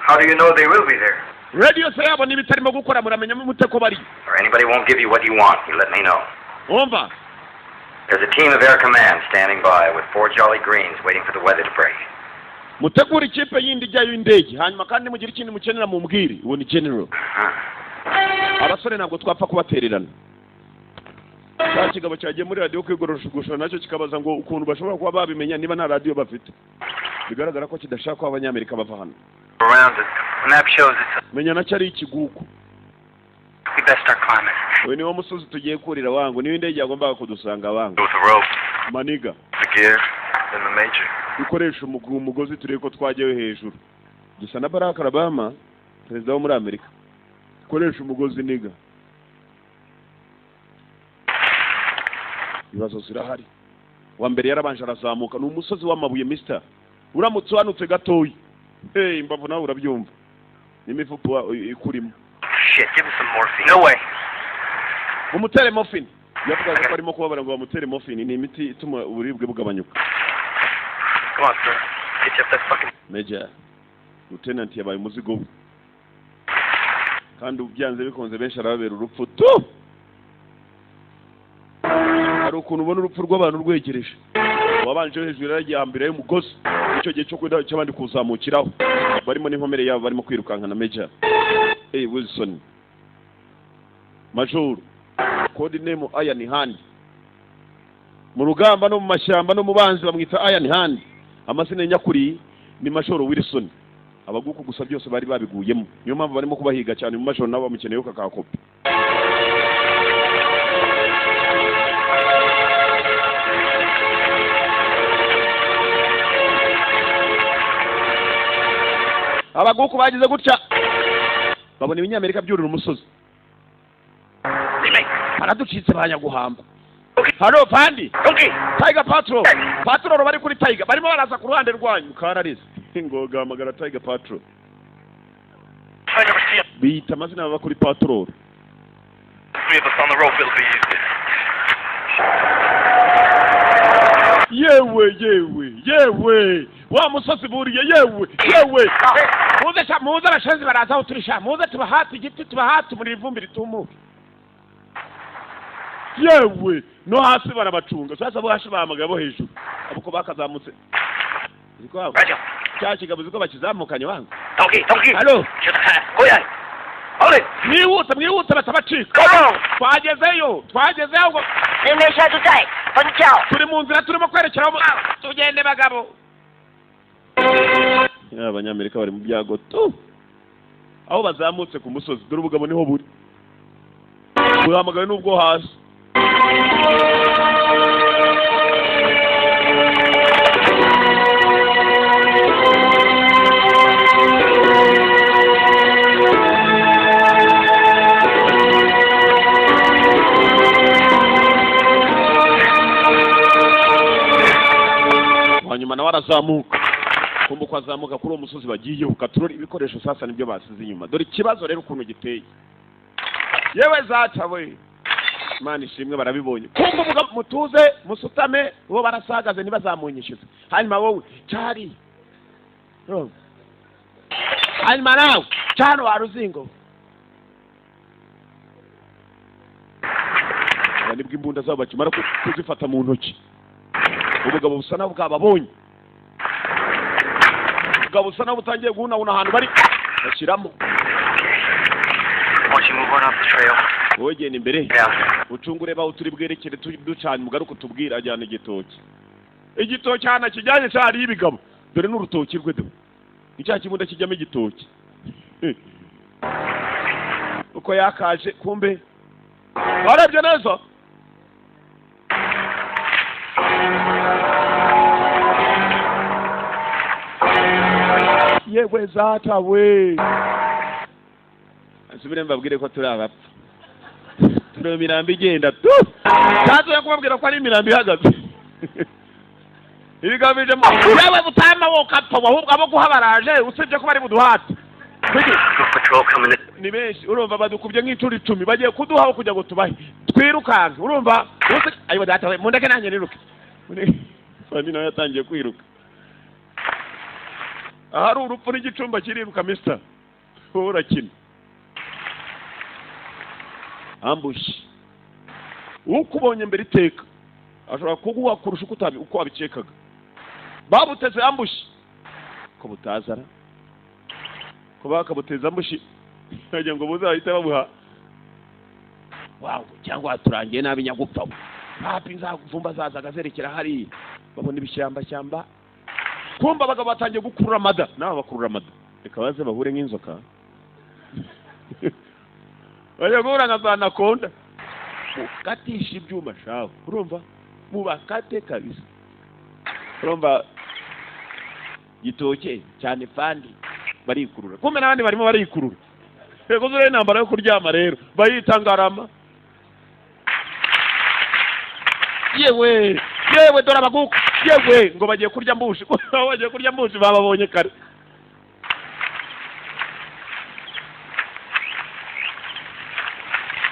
How do you know they will be there? radio se yabo nibitarimo gukora muramenya mu muteko bari Or anybody won't give you what you want, you let me know. umva There's a team of Air Command standing by with 4 Jolly Greens waiting for the weather to break. mutegura ikipe yindi ijyayo indege hanyuma kandi mugira ikindi mukenera mu mbwiri uwo ni general abasore ntabwo twapfa kubatererana cya kigabo cyagiye muri radio kwigorosha nacyo kikabaza ngo ukuntu bashobora kuba babimenya niba nta radio bafite bigaragara ko kidashaka ko abanyamerika bava hano Around it. The map shows it's menya nacyo ari ikigugu we best start climbing. we niwo musozi tugiye kurira wangu niyo indege yagombaga kudusanga wangu With the rope, maniga the gear, and the major. dukoresha umugozi turebe ko twajyayo hejuru gisa na Barack Obama perezida wo muri Amerika dukoresha umugozi niga ibibazo zirahari wa mbere yarabanje arazamuka ni umusozi w'amabuye mister uramutse wanutse gatoyi imbavu nawe urabyumva n'imifupo ikurimo Shit, give us some morphine. No way. umutere morphine yavugaga ko arimo kubabara ngo bamutere morphine ni imiti ituma uburibwe bugabanyuka Come on, sir. Get you up that fucking... Major lieutenant yabaye umuzigo we kandi ubyanze bikonze benshi arababera urupfu tu hari ukuntu ubona urupfu rw'abantu rwegereje wabanje hejuru yaragiye hambere y'umugozi icyo gihe cyo kwenda cy'abandi kuzamukiraho barimo n'inkomere yabo barimo kwirukankana Major Wilson Major code name Iron Hand mu rugamba no mu mashyamba no mu banzi bamwita Iron Hand amasine nyakuri ni Major Wilson abaguku gusa byose bari babiguyemo niyo mpamvu barimo kubahiga cyane mu Major nabo bamukeneye yo kakakopi abaguku bagize gutya babona ibinyamerika byurira umusozi baraducitse banyaguhamba hano pandi Tiger Patrol bari kuri Tiger barimo baraza ku ruhande rwanyu kararize ngoga hamagara Tiger Patrol bita amazina baba kuri Patrol 3 of us on the rope will be used. yewe wa musozi buriye yewe muze abashenzi baraza aho turisha muze tubahati igiti tubahati muri ivumbi ritumuke yewe no hasi barabacunga sasa bo hasi bahamagaye bo hejuru abuko bakazamutse ziko cya kigabo ziko bakizamukanye wangu Donkey. Hello. Oya. Ole. Mwihute batabacika twagezeyo ngo Nemesha tutaye Panchao turi mu nzira turimo kwerekera tugende bagabo abanyamerika bari mu byago tu aho bazamutse ku musozi dore ubugabo niho buri buhamagaye n'ubwo hasi azamuka kuri uwo musozi bagiye ukaturora ibikoresho sasa nibyo basize inyuma. Dore ikibazo rero ukuntu giteye. Yewe zaca we Imana ishimwe barabibonye. Kumva umugabo mutuze musutame bo barasagaze ntibazamunyishiza. Hanyuma wowe cyari hanyuma nawe cyano waruzingo nibwo imbunda zabo bakimara kuzifata mu ntoki. Ubugabo busa naho bwababonye. Ubugabo busa naho butangiye guhunahuna ahantu bari bashyiramo. Wowe genda imbere ucungure baho turi bwerekere ducanye mugaruka tubwira ajyana igitoki. Igitoki hana kijyanye cyari ibigabo. Dore n'urutoki rwe do. Icya kimbunda kijyamo igitoki. Uko yakaje kumbe. Warebye neza? Yewe zata we. Asubire mbabwire ko turi abapfa. Turi mirambi igenda tu. Tazo yakubabwira ko ari mirambi ihagaze. Ibigabije mu yewe butama wo kapfa ahubwo abo guhabaraje usibye ko bari buduhate. Ni benshi urumva badukubye nk'icuri 10 bagiye kuduhaho kujya ngo tubahe. Twirukanka urumva ayo data we mundeke nanjye niruke. Fandi nawe yatangiye kwiruka. Ahari urupfu n'igicumba kiriruka mister. Urakina. Ambush. Ukubonye mbere iteka. Ashobora kuguha kurusha uko wabicekaga. Babuteze ambush. Ko butazara. Ko bakabuteza ambush. Bagira ngo buzahita babuha. Wow, cyangwa turangiye nabi nyagupfa. Papi nzakuvumba zazaga zerekera hari. Babona ibishyamba. Kumba bagabo batangiye gukurura mada. Naho bakurura mada. Reka baze bahure nk'inzoka. Baje guhura nk'abana konda. Ukatisha ibyuma shaho. Urumva? Mubakate kabisa. Urumva gitoke cyane fandi barikurura. Kumbe n'abandi barimo barikurura. Ego zure nambara yo kuryama rero. Bayitangarama. Yewe dora baguka. Yewe ngo bagiye kurya mbushi. Bagiye kurya mbushi bababonye kare.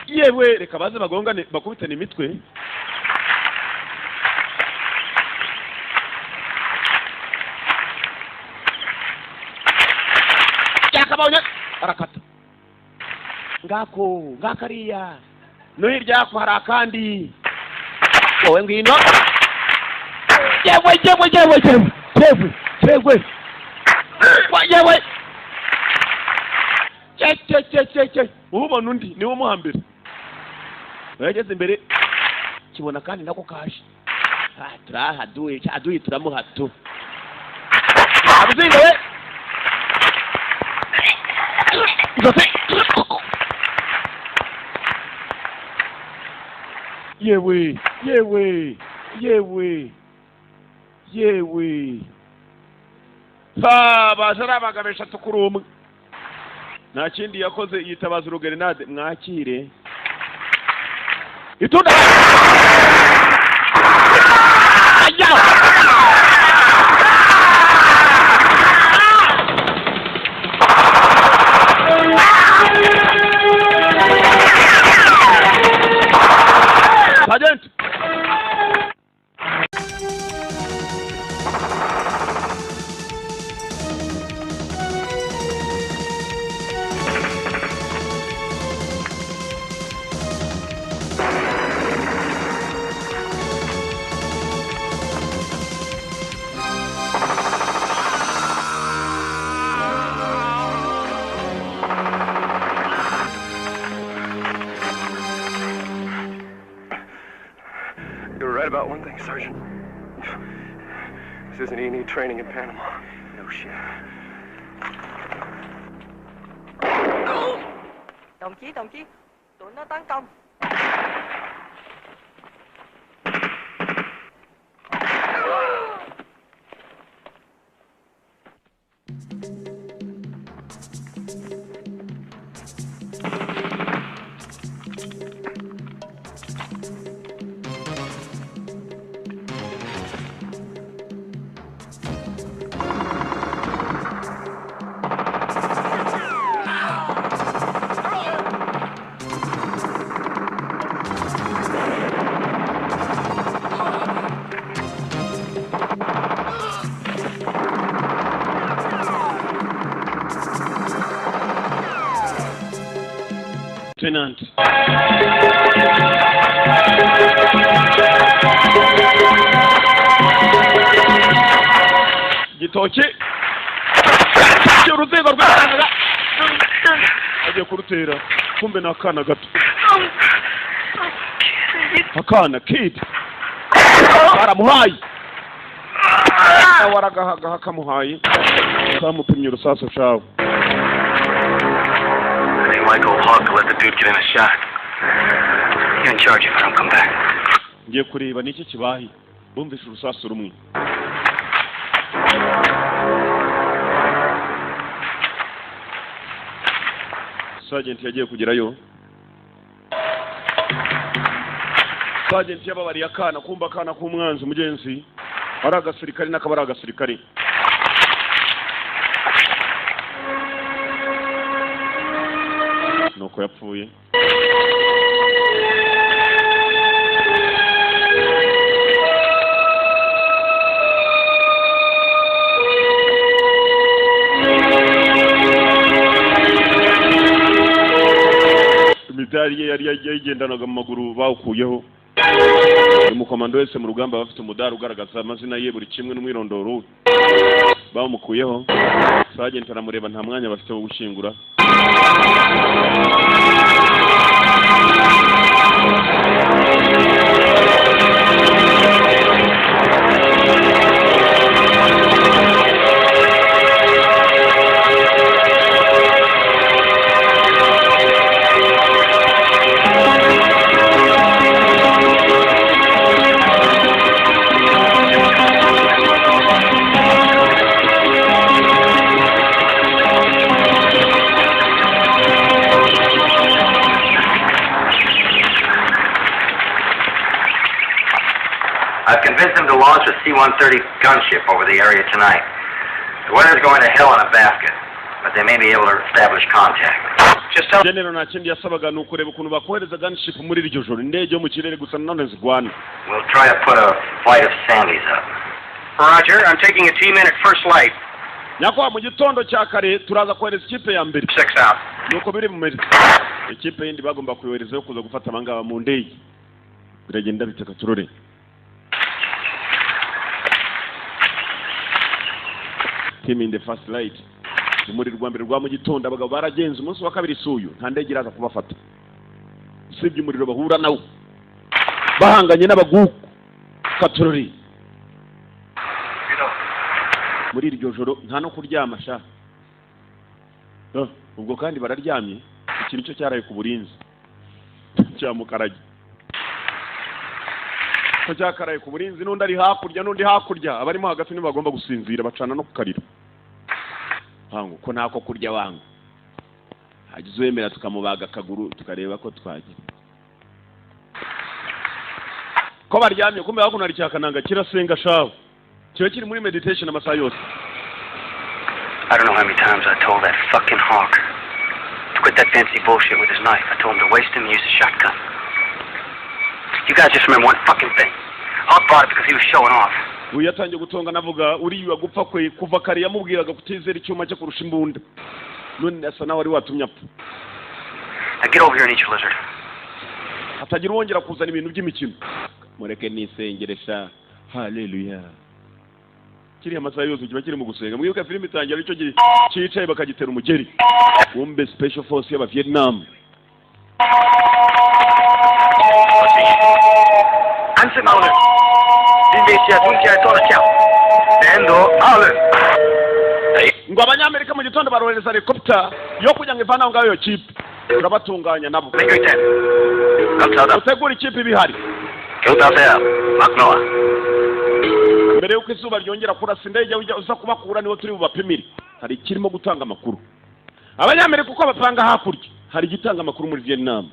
Yewe reka baze bagongane bakubitana imitwe. Yakabonye arakata. Ngakariya. No hirya yako hari akandi. Wowe ngwino. Yewe. Che. Ubona undi niwo muhambira. Bageze imbere kibona kandi nako kaje. Turahaduye turamuhato. Abuzinga we. Yewe. Bazara bagabesha tukurumwe. Nta kindi yakoze yitabaza urugerenade mwakire. Itunda. Sergeant. About one thing, Sergeant. This isn't E&E training in Panama. No shit. Đồng chí, tụi nó tấn công. Lieutenant. Gitoki uruzego rw'akana agiye kurutera kumbe n'akana gato akana kid baramuhaye waragahaga kamuhaye kamupimye urusaso shawe. Hey, Michael Hawk, let the dude get in a shot. You're in charge if I don't come back. Ngiye kureba niki kibaye bumvishe urusaso rumwe. Sergeant yagiye kugerayo. Sergeant yababariye akana kumba akana k'umwanzi mugenzi ari agasirikari n'akabari agasirikari. Nuko yapfuye. Imidari yari yagendanaga mu maguru bawukuyeho. Umukomando wese mu rugamba bafite umudari ugaragaza amazina ye buri kimwe n'umwirondoro bawumukuyeho. Sergeant aramureba nta mwanya bafite wo gushingura. I've convinced them to launch a C-130 gunship over the area tonight. The weather's going to hell in a basket, but they may be able to establish contact. Just tell General nakindi yasabaga nukureba ukuntu bakohereza gunship muri iryo joro indege yo mu kirere gusa none zigwana. We'll try to put a flight of Sandys up. Roger, I'm taking a T-man at first light. Nyakwa mu gitondo cya kare turaza kohereza ikipe ya mbere. 6 out. Nuko biri mu mezi. Ikipe yindi bagomba kuyohereza yo kuza gufata amangaba mu ndege. Biragenda biteka turore. Team in the first light. Muri rwambere rwa mu gitondo abagabo baragenze umunsi wa kabiri suyu nta ndege iraza kubafata. Sibye umuriro bahura nawo. Bahanganye n'abaguku katurori. Muri iryo joro nta no kuryama sha. Ubwo kandi bararyamye ikintu cyo cyaraye ku burinzi. Cyamukarage. Ko cyakaraye ku burinzi n'undi ari hakurya n'undi hakurya abarimo hagati ni bagomba gusinzira bacana no kukarira. Hangu ko ntako kurya wangu. Hagize wemera tukamubaga akaguru tukareba ko twagira. Ko baryamye kumbe hakuno ari cyakananga kirasenga shawo. Kiba kiri muri meditation amasaha yose. I don't know how many times I told that fucking Hawk to quit that fancy bullshit with his knife. I told him to waste him and use a shotgun. You guys just remember one fucking thing. Hawk bought it because he was showing off. Uyu yatangiye gutonga navuga uri yagupfa kwe kuva kare yamubwiraga kutizera icyuma cyo kurusha imbunda. None asa nawe ari watumye apfa. Now get over here and eat your lizard. Atagira wongera kuzana ibintu by'imikino. Mureke nisengeresha. Hallelujah. Kiri amasaha yose kiba kiri mu gusenga. Mwibuka filime itangira aricyo cyicaye bakagitera umugeri. Wumbe special force y'aba Vietnam. Anse Mauler. Invece a tutti a torcia. Nendo Mauler. Ngo abanyamerika mu gitondo barohereza helicopter yo kujya ngivana ngayo chip. Urabatunganya nabo. Make it 10. Utegura ikipe bihari. Kilda Magnoa. Mbere yuko izuba ryongera kurasa indege uza kubakura niwo turi bubapimire. Hari kirimo gutanga amakuru. Abanyamerika uko bapanga hakurya hari gitanga amakuru muri Vietnam.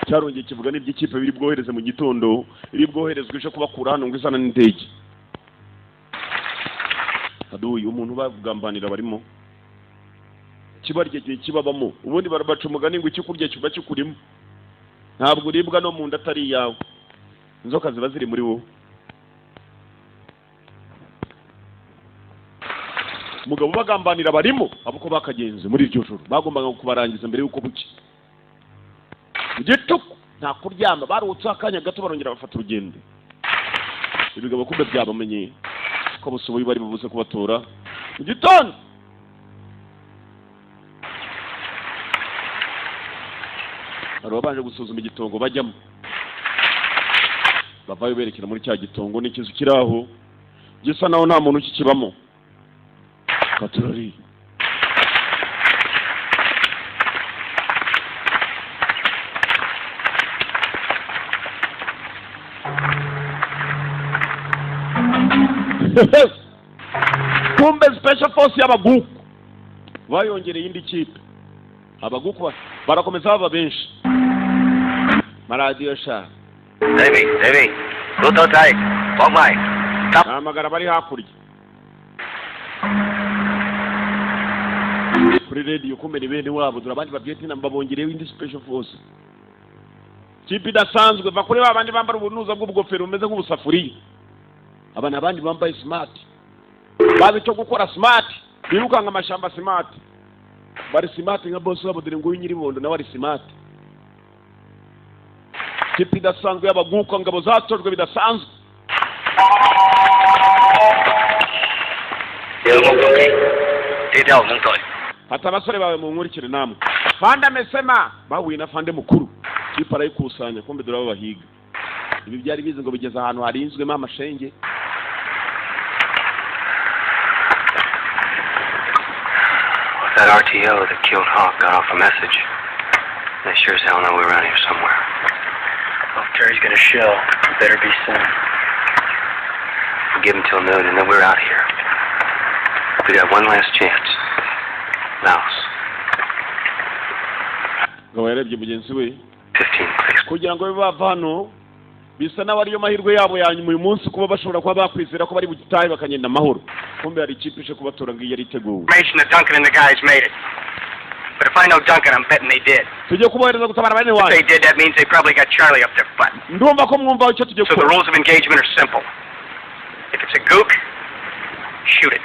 Cyarongeye kivuga n'iby'ikipe biri bwohereze mu gitondo iri bwoherezwe cyo kubakura hano ngo isana n'indege. Haduyi umuntu bavugambanira barimo kibarye gihe kibabamo ubundi barabaca umugani ngo ikikurya kiba kikurimo ntabwo uribwa no mu nda atari yawe inzoka ziba ziri muri wowe. umugabo bagambanira barimo abuko bakagenze muri iryo joro bagombaga kubarangiza mbere yuko buke mu gituku nta kuryama barutse akanya gato barongera bafata urugendo ibigabo kumbe byabamenye ko busoboye bari bubuze kubatora mu gitondo aro baje gusuzuma igitongo bajyamo bavayo berekera muri cya gitongo n'ikizu kiraho gisa naho nta muntu ukikibamo katurari kumbe special force y'abaguku bayongereye indi kipe abaguku barakomeza baba benshi maradiyo sha David, Luto tight. Walk by. Stop. amagara bari hakurya kuri radio kumbe ni bene wabo dore abandi ba Vietnam babongerewe indi special force kipe idasanzwe va kuri babandi bambara ubunuza bw'ubugofero umeze nk'ubusafuriya abana abandi bambaye smart bazi cyo gukora smart birukanga amashamba smart bari smart nka boss wabo dore ngo Nyiribondo nawe ari smart kipe idasanzwe y'abaguka ngabo zatojwe bidasanzwe hata abasore bawe mu nkurikire namwe fanda mesema bahuye na fande mukuru kipe arayikusanya kumbe dore abo bahiga ibi byari bize ngo bigeze ahantu harinzwemo amashenge That RTO that killed Hawk got off a message. They sure as hell know we're around here somewhere. Well, if Terry's gonna show, it better be soon. We'll give him till noon and then we're out here. We got one last chance. Mouse. ngo yarebye mugenzi we 15 clicks. kugira ngo bava hano bisa n'abariyo mahirwe yabo yanyuma uyu munsi kuba bashobora kuba bakwizera ko bari bugitaye bakagenda amahoro kumbe hari ikipe ishe kubatora ngo yari iteguwe Information that Duncan and the guys made it. But if I know Duncan, I'm betting they did. tujye kubohereza gutabara bane If they wanyu did, that means they probably got Charlie up their butt. ndumva ko mwumva icyo tujye So the gukora rules of engagement are simple. If it's a gook, shoot it.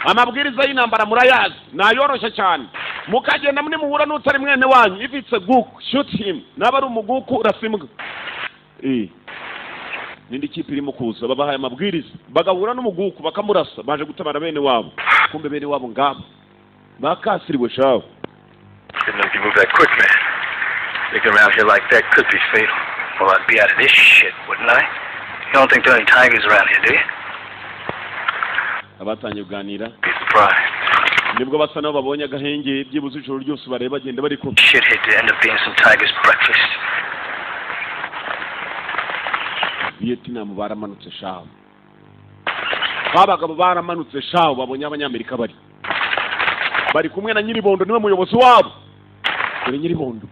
amabwiriza y'intambara murayazi nayoroshye cyane mukagenda muri muhura n'utari mwene wanyu if it's a gook shoot him naba ari umuguku urasimbwa nindi kipe irimo kuza babahaye amabwiriza bagahura n'umuguku bakamurasa baje gutabara bene wabo kumbe bene wabo ngabo bakasiriwe shawo Didn't know if you move that quick, man. Sticking around here like that could be fatal. Well, I'd be out of this shit, wouldn't I? You don't think there are any tigers around here, do you? abatangiye kuganira Be surprised. nibwo basa nabo babonye agahenge byibuze ijoro ryose bareba bagenda bari kumwe Shit hate to end up being some tiger's breakfast. Vietnam baramanutse shawo abagabo baramanutse shawo babonye abanyamerika bari kumwe na Nyiribondo niwe muyobozi wabo dore Nyiribondo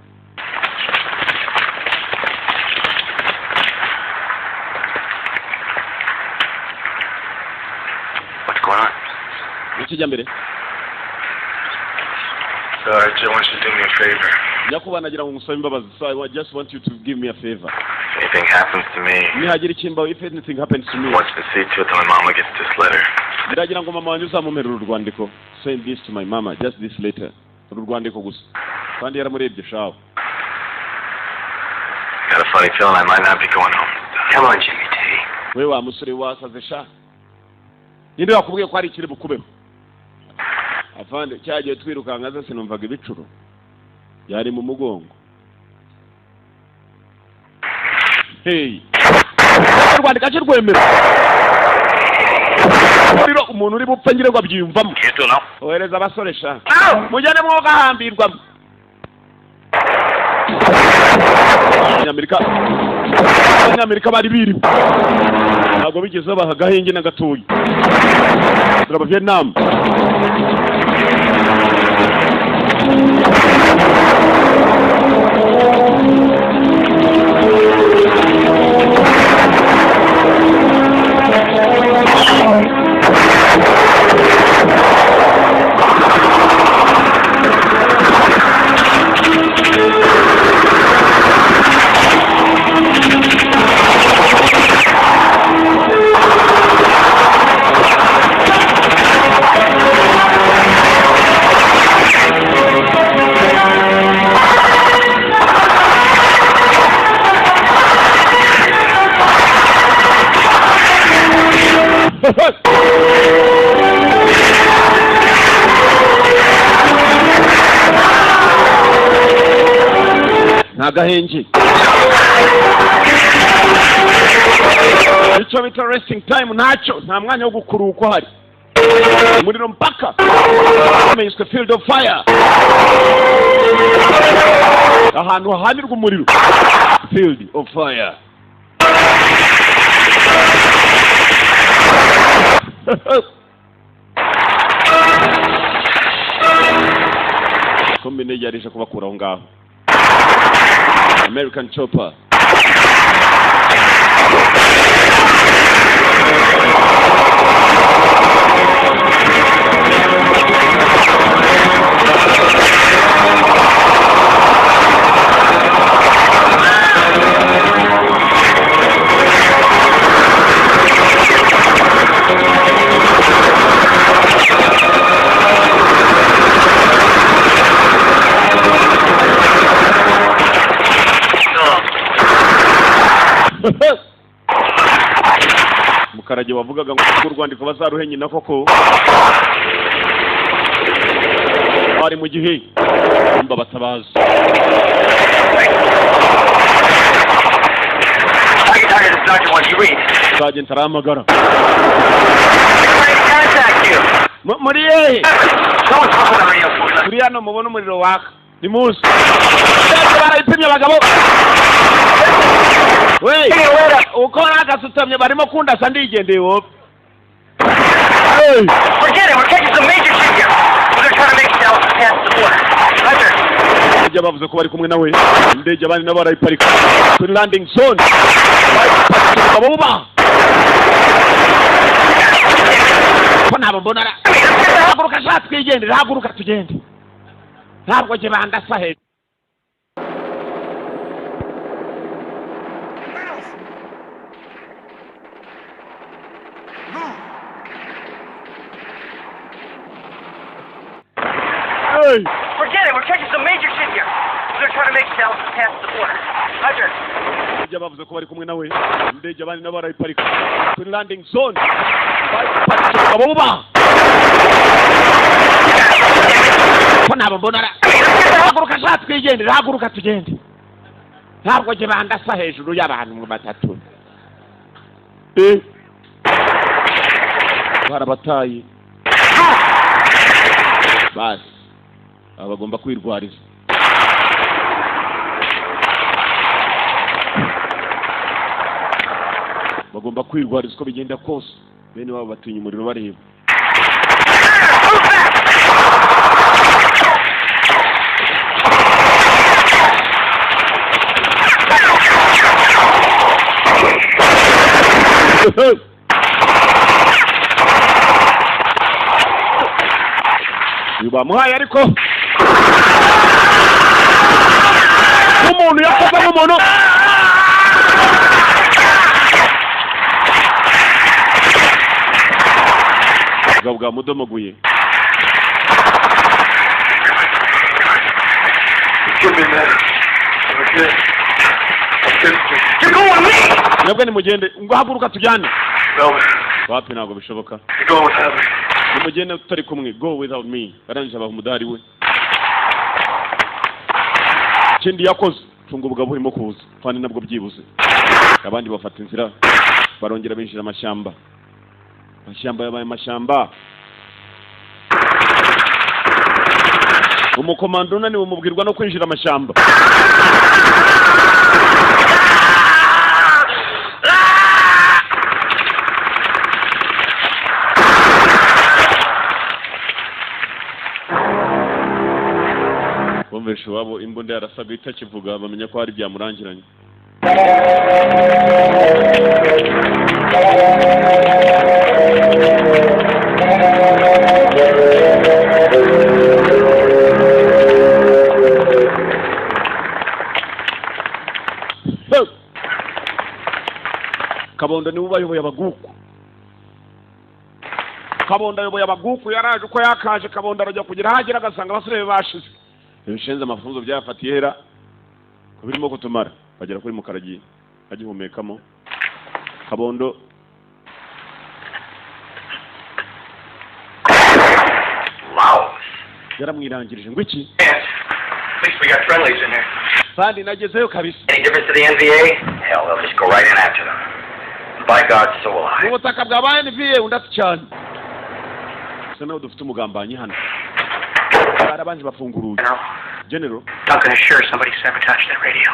What's going on? ikijya mbere Sarge, I want you to do me a favor. nyakuba nagira ngo ngusabe imbabazi so I just want you to give me a favor If anything happens to me, nihagira ikimbaho if anything happens to me I want you to see to it that my mama gets this letter. ndagira ngo mama wanjye uzamumperera urwandiko send this to my mama just this letter uru rwandiko gusa kandi yaramurebye shawo Got a funny feeling I might not be going home. Come on, Jimmy T. we wa musore wasaze sha ninde wakubwiye ko hari ikiri bukubeho avande cyagiye twirukanka ze sinumvaga ibicuro yari mu mugongo hey rwandika cyo rwemera rero umuntu uri bupfa ngire ngo abyiyumvamo You do know? ohereza abasore sha mujyane mwoga hambirwamo Abanyamerika bari biriwe ntabwo bigeze babaha agahenge na gatoya turaba Vietnam nta gahenge icyo bita resting time ntacyo nta mwanya wo gukuruka uhari umuriro mpaka hamenyeswe field of fire ahantu hahanirwa umuriro field of fire kombine yarisha kubakura aho ngaho American chopper Mukarage wavugaga ngo u Rwandiko bazaruhenye na koko bari mu gihe mba batabaza Sergeant aramagara muri yehe kuri hano mubona umuriro waka ni musi barayipimye abagabo wey uko nakasutamye barimo kundasa ndigendeye wowe Forget it, we're catching some major shit here. We're gonna try to make it down past the border. Roger. Ijya bavuze ko bari kumwe nawe indege abandi nabo barayiparika kuri landing zone babuba ko nabo mbona haguruka sha twigendere haguruka tugende ntabwo je bandasa he Forget it, we're catching some major shit here. We're gonna try to make it down past the border. Roger. Ijya bavuze ko bari kumwe nawe indege abandi nabo barayiparika kuri landing zone babuba ko nabo mbona haguruka sha twigendere haguruka tugende ntabwo je bandasa hejuru y'abantu mu batatu barabatayi basi abagomba kwirwariza bagomba kwirwariza uko bigenda kose bene wabo batinya umuriro bareba bamuhaye ariko umuntu yakoze nk'umuntu bwa mudomoguye nabwo nimugende ngo haguruka tujyane wapi ntabwo bishoboka nimugende tutari kumwe go without me arangije abaha umudari we ikindi yakoze cunga ubugabo burimo kuza kandi nabwo byibuze abandi bafata inzira barongera binjira amashyamba yabaye amashyamba umukomando unaniwe umubwirwa no kwinjira amashyamba bumvise iwabo imbunda yarasaga itakivuga bamenya ko hari byamurangiranye Kabondo niwe ubayoboye abaguku Kabondo ayoboye abaguku yaraje uko yakaje Kabondo arajya kugira hagera agasanga abasore bashize ibishenze amafunzo byafatiye hera kubirimo kutumara bagera kuri Mukaragi agihumekamo Kabondo Wow. yaramwirangirije ngo iki At least we got friendlies in there. Kandi nagezeyo kabisa. Any difference to the NVA? Hell, they'll just go right in after them. By God, so will I. Ubutaka bwa NVA undati cyane. Sana udufite umugambanyi hano. Barabanje bafunguruye. General. Duncan is sure somebody sabotaged that radio.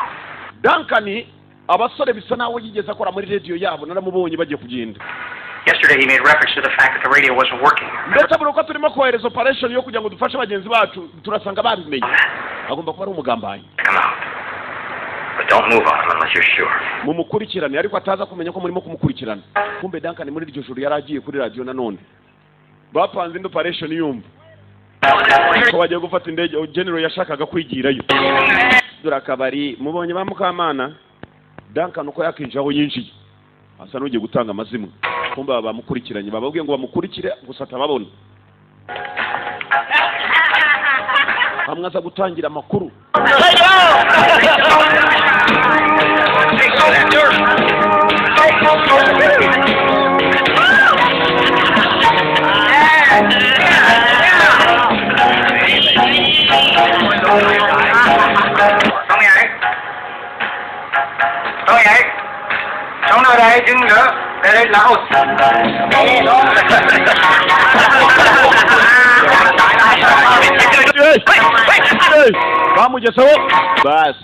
Duncan abasore bisa nawe yigeze akora muri radio yabo naramubonye bagiye kugenda. Yesterday he made reference to the fact that the radio wasn't working. Ndetse buruko turimo kohereza operation yo kugira ngo dufashe abagenzi bacu turasanga babimenye. Agomba kuba ari umugambanyi. Come out. But don't move on him unless you're sure. Mumukurikirane ariko ataza kumenya ko murimo kumukurikirana. Kumbe Duncan muri iryo joro yaragiye kuri radio nanone. Bapanze indi operation yumva. Ko bagiye gufata indege General yashakaga kwigirayo. Dura kabari mubonye ba Mukamana. Duncan uko yakinjaho yinjiye. Asa n'ugiye gutanga amazimwe. Kumbe bamukurikiranye bababwiye ngo bamukurikire gusa atababona. Hamwaza gutangira amakuru. Bamugezeho bas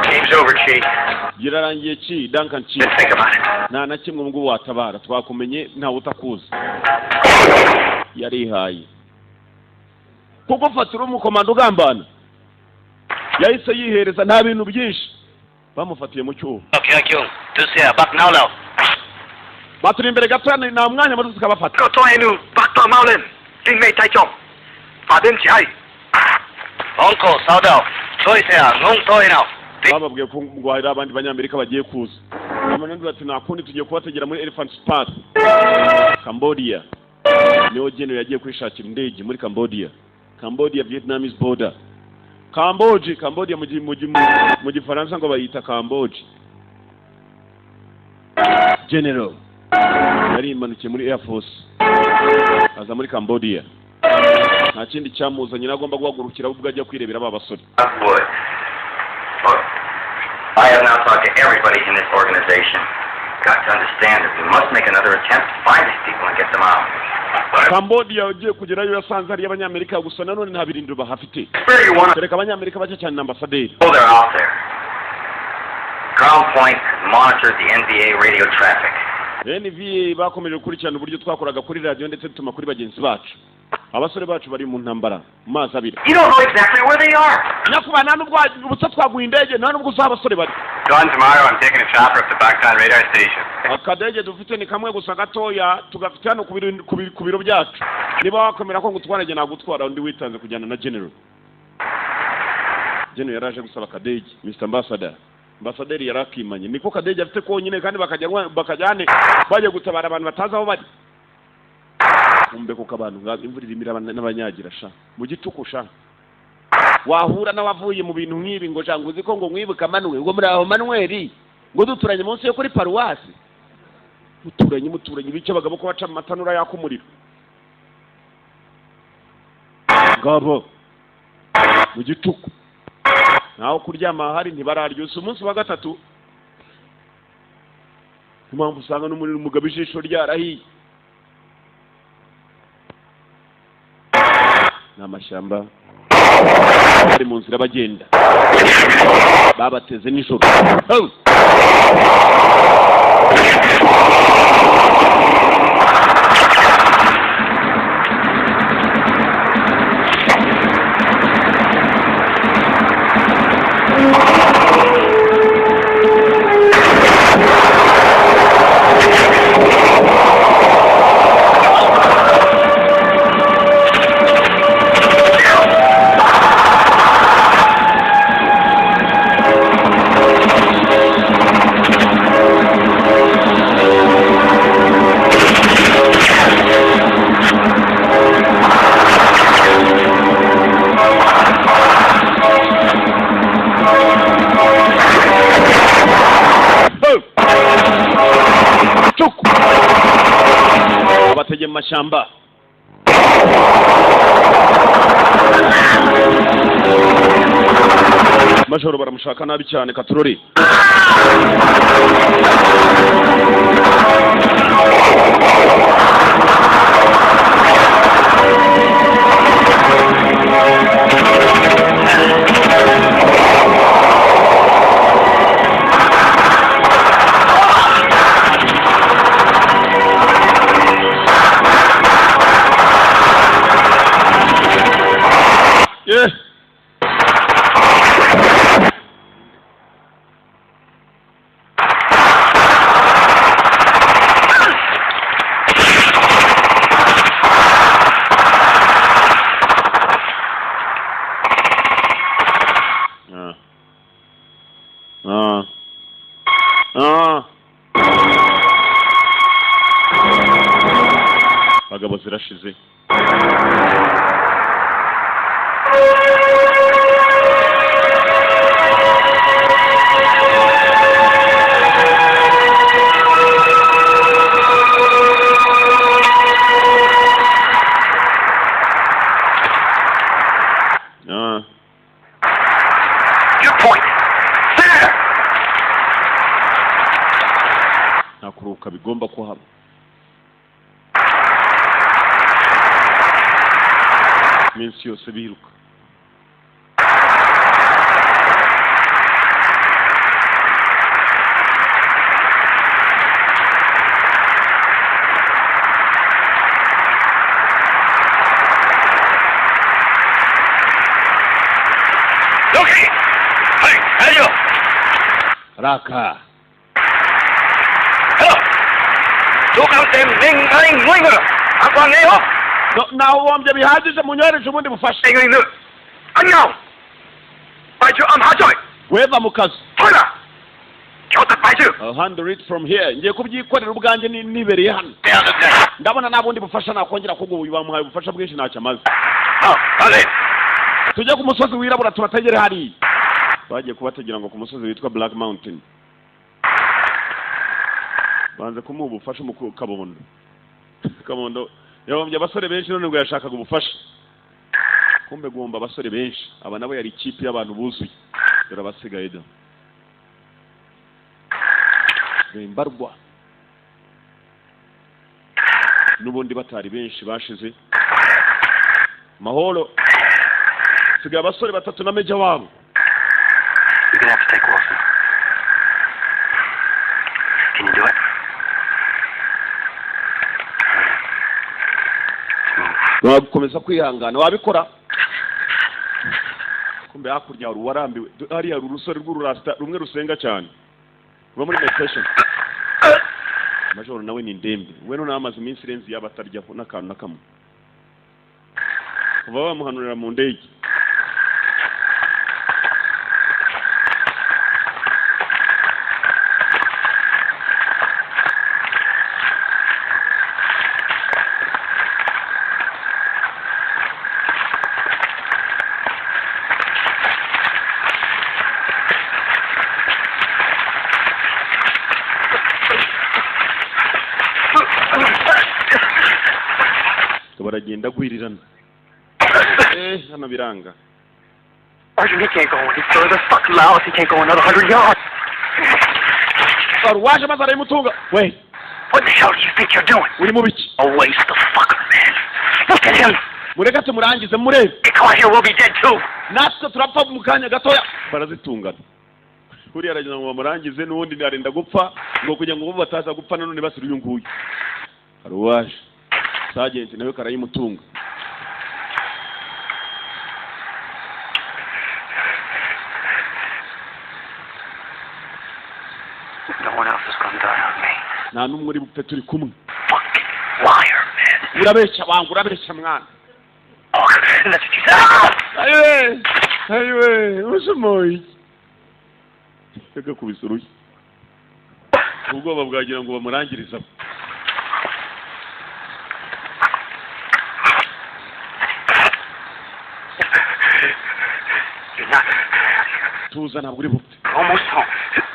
Game's over, Chief. Yirarangiye ki Duncan Chief. Let's think about it. Na kimwe ngo watabara twakumenye nta utakuza. Yarihaye. Kuko fatira umukomando ugambana. Yahise yihereza nta bintu byinshi. Bamufatiye mu cyuho. Okay, tusia back now. Baturi imbere gato na mwanya muri tukabafata. Ko to enu back Maulin. Jin mei tai chong. Fadin chi hai. Onko Saudao. Choisea ngong to now. Bababwiye ko ngwahira abandi banyamerika bagiye kuza. Amanendo ati nakundi tugiye kubategera muri Elephant Park. Cambodia. Niyo General yagiye kwishakira indege muri Cambodia. Cambodia Vietnamese border. Cambodia mu Gifaransa ngo bayita Cambodia. General yari imanukiye muri Air Force aza muri Cambodia. Nta kindi cyamuzanye nagomba guhagurukira ubwo ajya kwirebera aba basore. Look, I have now talked to everybody in this organization. Got to understand that we must make another attempt to find these people and get them out. Cambodia ugiye kugerayo yasanze ari abanyamerika gusa nanone nta birindiro bahafite. Where you want to Reka abanyamerika bake cyane na ambassadeur. go, they're out there. Ground point monitors the NVA radio traffic. NVA bakomeje gukurikirana uburyo twakoraga kuri radio ndetse tuma kuri bagenzi bacu. Abasore bacu bari mu ntambara mazi abiri. You don't know exactly where they are. Nyakubana nubwo ubutsa twaguye indege nta nubwo uza abasore bari. Gone tomorrow, I'm taking a chopper up to Backtown radar station. Akadege dufite ni kamwe gusa gatoya tugafite hano ku biro byacu. Niba wakomera ko ngutwarage nagutwara undi witanze kujyana na General. General yaraje gusaba akadege Mr. Ambassador yarakimanye. Niko kadege afite ko nyine kandi bakajyane baje gutabara abantu bataza aho bari. Umbe ko kabantu imvura irimira n'abanyagira sha. Mu gituku sha. Wahura n'abavuye mu bintu nk'ibi ngo janguzi ko ngo mwibuka Manuel ngo muri aho Manuel ngo duturanye munsi yo kuri paruwasi. Muturanye bice bagabo ko baca amatanura yakumuriro. Gabo mu gituku naho kuryama hari ntibararyusa umunsi wa gatatu. Impamvu usanga n'umuriro umugabo ijisho ryarahiye. N'amashyamba bari mu nzira bagenda babateze nijoro. Batege mu mashyamba. Majoro baramushaka nabi cyane Katurori. Yeah. Bagabo zirashize. Your point. There. Nakuruka bigomba kuhaba. Minsi yose biruka. Okay. Hey, hello. Raka. Hello. Chú cao tìm Ninh Anh Nguyên rồi. Anh còn nghe không? Naho wambye bihagije munyohereje ubundi bufasha. Anh Nguyên nữa. Anh nhau. Bài chú âm há trời. Weva mu kazi. Thôi nào. Cho thật bài chứ. I'll handle it from here. Ngiye kubyikorera ubwanjye nibereye hano. Ndabona nabundi bufasha nakongera kuguha uyu bamuhaye ubufasha bwinshi nacyamaze. Allez. Tujye ku musozi wirabura tubategere hari. Bagiye kubategera ngo ku musozi witwa Black Mountain. Banze kumuha ubufasha mu Kabondo. Kabondo yahombye abasore benshi none ngo yashakaga ubufasha. Kumbe gomba abasore benshi. Aba nabo yari ikipe y'abantu buzuye. Dore abasigaye da. Bembarwa. Nubundi batari benshi bashize. Mahoro. Sigaye abasore batatu na meja wabo. You're gonna have to take Wilson. Can you do it? Wakomeza kwihangana wabikora. Kumbe hakurya hari uwarambiwe. Hari urusore rw'ururasta rumwe rusenga cyane. Ruba muri meditation. Majoro nawe ni ndembe. We no namaze iminsi irenze yabatarya n'akantu nakamwe. Kuva bamuhanurira mu ndege. Baragenda gwirirana. Hano biranga. Arjun, he can't go any further. Fuck Laos, he can't go another 100 yards. Waje mazara imutunga. Wait. What the hell do you think you're doing? Uri mu biki? A waste of fucker, man. Look at him. Mureka tumurangize murebe. Get caught here, we'll be dead too. Natwe turapfa mu kanya gatoya. Barazitungana. Kuri aragira ngo bamurangize n'ubundi narenda gupfa ngo kugira ngo bataza gupfa none basira uyu nguyu. Aruwaje. Sergeant nawe karayimutunga. No one else is gonna die on me. Nta numwe uri bupfe turi kumwe. Fucking liar, man. Urabeshya wangu urabeshya mwana. Oh, that's what you said. Ayiwe, usumoyi. Kaka kubisuruye. Ubwoba bwagira ngo bamurangiriza. Tuza ntabwo uri bupfe. Almost home.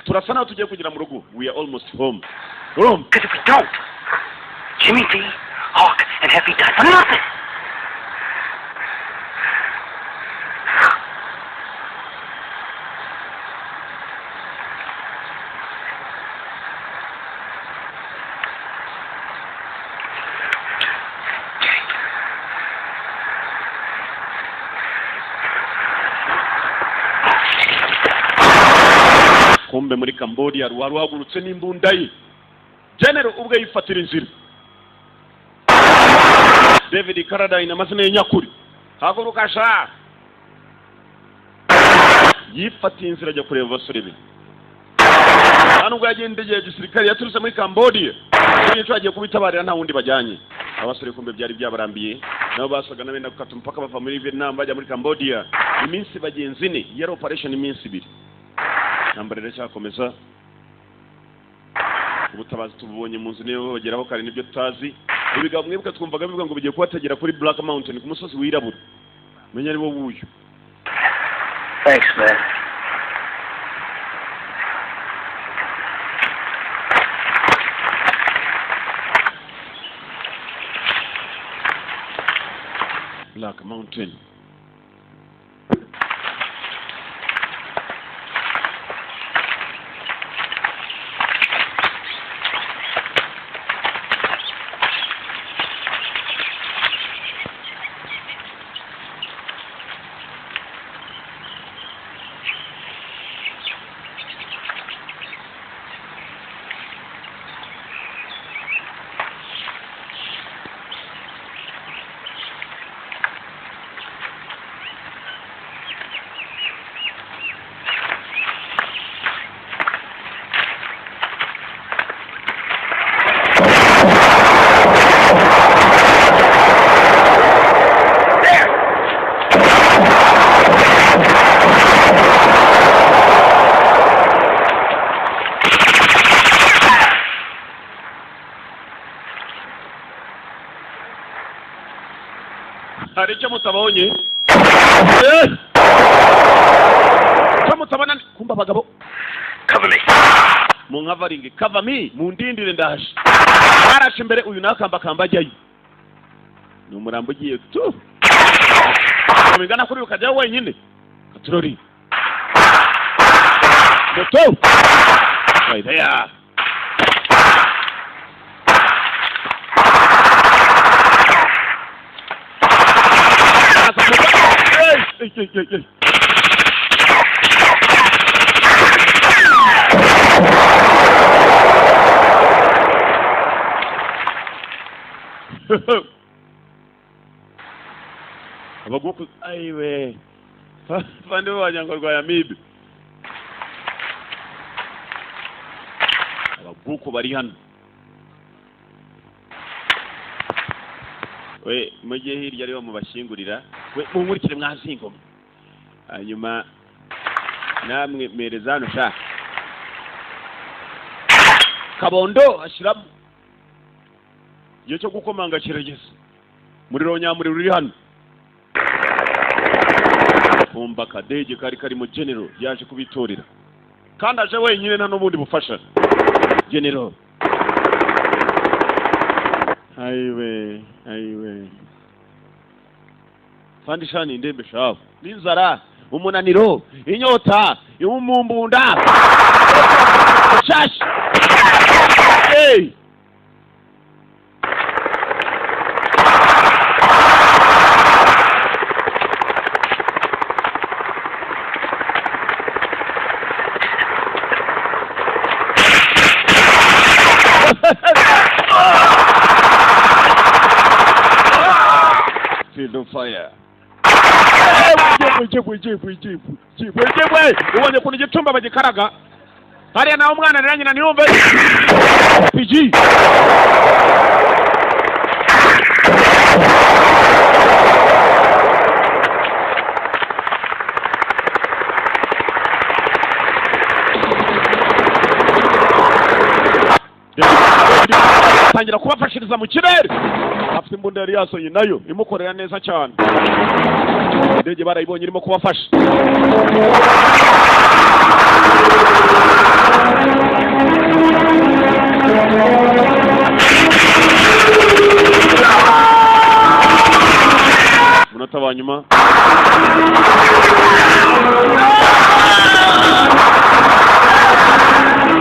Turasa naho tugiye kugera mu rugo. We are almost home. Home. Because if we don't, Jimmy D, Hawk, and Heavy die for nothing. kumbe muri Cambodia ruhagurutse n'imbunda ye General ubwe yifatira inzira David Caradine amazina y'nyakuri haguruka sha yifatiye inzira ajya kureba abasore be nubwo yagendeye gisirikare yaturutse muri Cambodia n'icyo agiye kubitabarira nta wundi bajyanye abasore kumbe byari byabarambiye nabo basaga nabenda gukata umupaka bava muri Vietnam bajya muri Cambodia iminsi bagenzi ne yari operation iminsi 2 nambarira cyakomeza ubutabazi tubonye mu nzu niyo bageraho kare nibyo tutazi ibigabo mwibuka twumvaga bivuga ngo bigiye kubategera kuri Black Mountain ku musozi wirabura menya ari bo buyu. Thanks, man. Black Mountain. Haricho mutabonye mutabana kumba bagabo Cover me. munkavaringe cover me mundindire ndaje arashe imbere uyu nakamba kambajyayo numurambo giye tu mingana kuri ukajya wenyine katurori to right there. Hey. Abaguku aiwe fande wanyangorwa ya mibi abaguku bari hano we mujye hirya ari mu bashingurira we munkurikire mwazingo hanyuma namwe merezano sha Kabondo ashiramu cyo gukomanga kirageze muri ronyamuri ruri hano kumba kadege kari mu general yaje kubitorera kandi aje wenyine nta n'ubundi bufasha general aiwe fandi shani ndembe shafu n'inzara umunaniro inyota y'umumbunda shashi hey Field of fire. Uwanje kuni gitumba bagikaraga. Hariya nawo mwana ranye na niyumve. PG. Tangira kubafashiriza mu kirere afite imbunda yari yasoye nayo imukorera neza cyane ndege barayibonye irimo kubafasha munota wa nyuma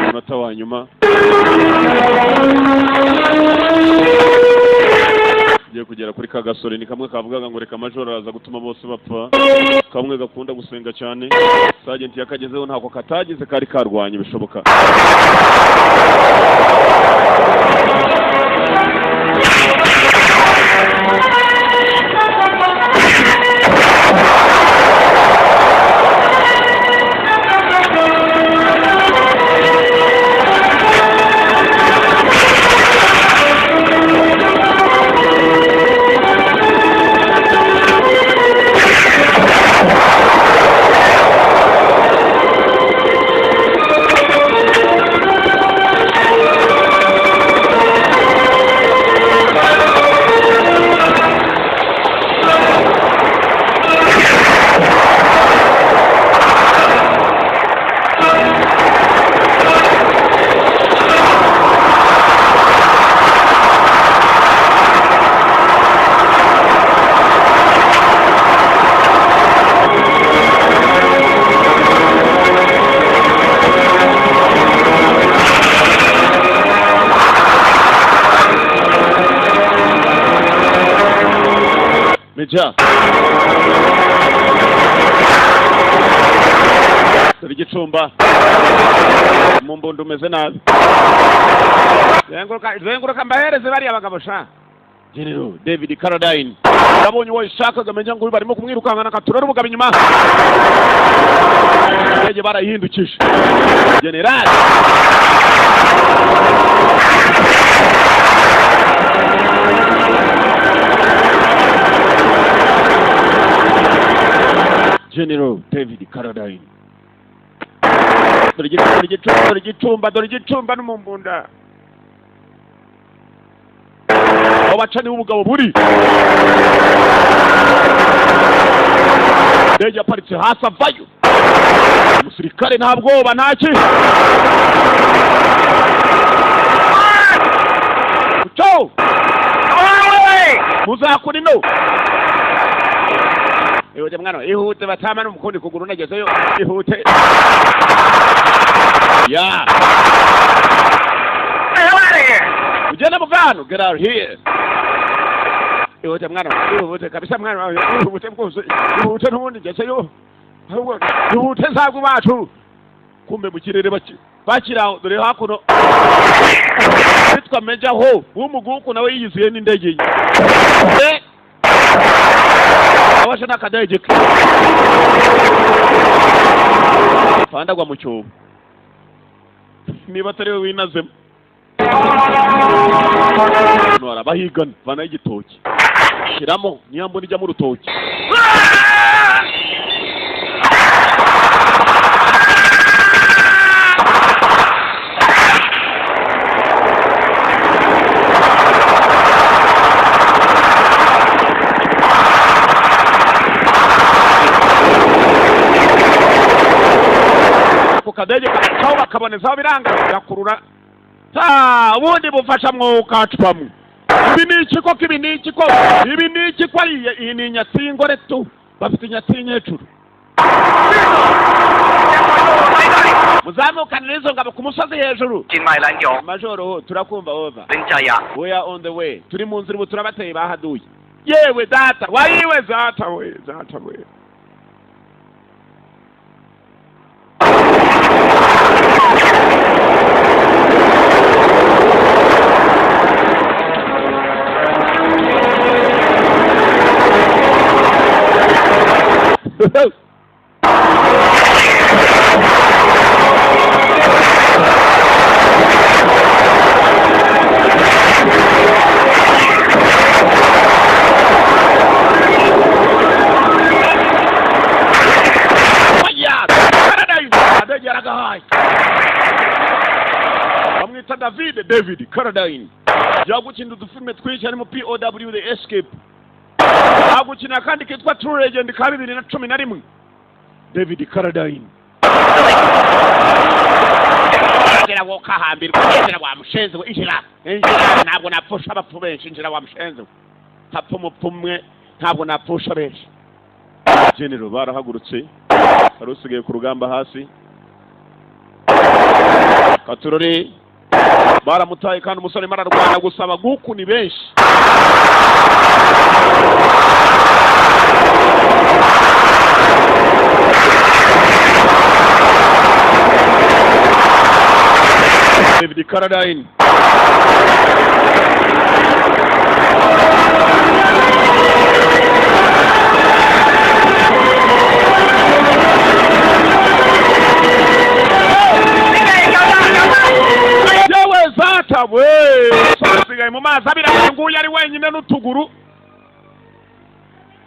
munota wa nyuma kugera kuri muri kagasore ni kamwe kavugaga ngo reka majoro araza gutuma bose bapfa, kamwe gakunda gusenga cyane. Sergeant yakagezeho ntako katagize kari karwanye bishoboka. Meja Dore Gicumba mu mbondo umeze nabi. Zenguruka mbahereze bari abagabo sha. General David Carradine yabonye uwo ishakaga menja ngo barimo kumwirukankana katurara ubugabo inyuma. Ndege barayihindukije. General General David Carradine. Dore Gicumba n'umumbunda. Abacani ubugabo buri. Ndege aparitse hasi avayo. Umusirikare nta bwoba ntaki. Ciao. Muzakuri no. Ihute mwana, ihute batama n'umukundi kuguru nagezeyo, ihute. Yeah. Ugenda muvano, get out here. Ihute mwana, ihute kabisa mwana, ihute mkuzi, ihute n'ubundi ngezeyo. Ihute nzagu bacu. Kumbe mu kirere bakiraho dore hakuno. Bitwa Meja ho, umuguku nawe yiyiziye n'indege ye. Abasha nakadege Fandagwa mu cyobo. Niba atari we winazemo. Nora bahigana bana y'igitoki. Shiramo niyambo nijya mu rutoki. Kadege kawo bakaboneza biranga gakurura ubundi bufasha mwuka cupamwe. Ibi ni iki ko iyi ni nyatsingo retu bafite nyatsinye hejuru. Muzamukana izo ngabo ku musozi hejuru. Majoro turakumva over. We are on the way. Turi mu nzira turabateye bahaduye. Yewe data wariwe zata we. David Carradine yagukina udufilme twinshi harimo POW The Escape, yagukina kandi kitwa True Legend ka 2011. David Carradine injira wokahambirwa injira wa mushenze injira ntabwo napfusha abapfu benshi injira wa mushenze hapfa umupfumwe ntabwo napfusha benshi. General barahagurutse harusigaye ku rugamba hasi Katurore baramutaye kandi umusore mararwana gusaba guku ni benshi. David Carradine we sigaye mu mazi abira nguye ari wenyine n'utuguru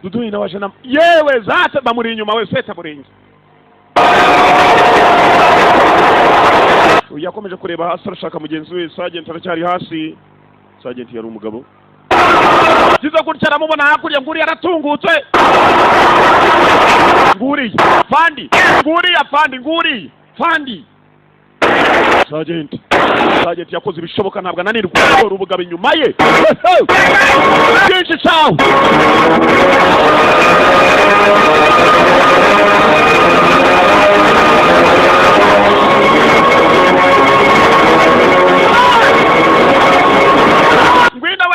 Dudu ina washana yewe Zata bamuri inyuma we seta buringi yakomeje kureba hasi arashaka mugenzi we Sergeant aracyari hasi Sergeant yari umugabo Zizo gutya aramubona hakurya nguri yaratungutse nguri Fandi Sergeant yakoze ibishoboka ntabwo ananirwa urubugabo inyuma ye byinshi cyawe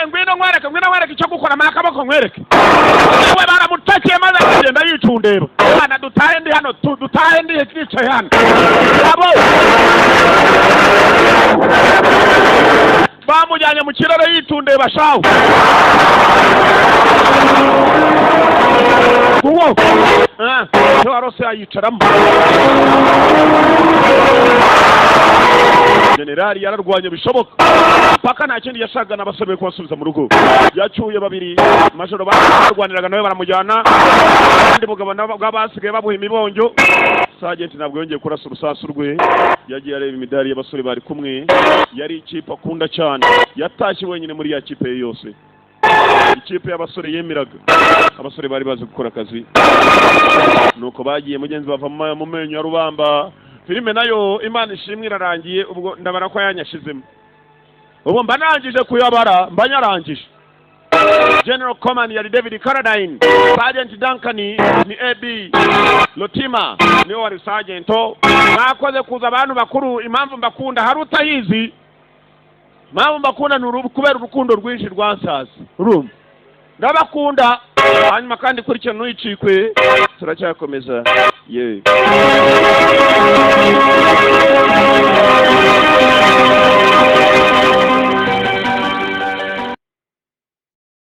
ngwino nkwereke icyo gukora makaboko nkwereke we baramutakiye maze agenda yicundeba bana dutahe ndi hano dutahe ndi twicaye hano abo bamujyanye mu kiraro yitundeba shawo uwo warose ayicaramo Generali yararwanye bishoboka paka nta kindi yashaka n'abasore kubasubiza mu rugo yacyuye babiri majoro barwaniraga nawe baramujyana kandi mugabo bw'abasigaye babuha imibonjo Sergeant ntabwo yongeye kurasa urusasu rwe yagiye areba imidari y'abasore bari kumwe yari ikipe akunda cyane yatashye wenyine muri ya kipe yose ikipe y'abasore yemeraga abasore bari bazi gukora akazi nuko bagiye mugenzi bava mu menyo ya rubamba filime nayo Imana ishimwe irarangiye ubwo ndabara ko yanyashizemo ubu mba narangije kuyabara mba nyarangije General Command yari David Carradine Sergeant Duncan ni AB Lotima ni wari Sergeant nakoze kuza abantu bakuru impamvu mbakunda hari utayizi impamvu mbakunda ni kubera urukundo rwinshi rwansaza urumva ndabakunda hanyuma kandi kuri cyo ntuyicikwe turacyakomeza yewe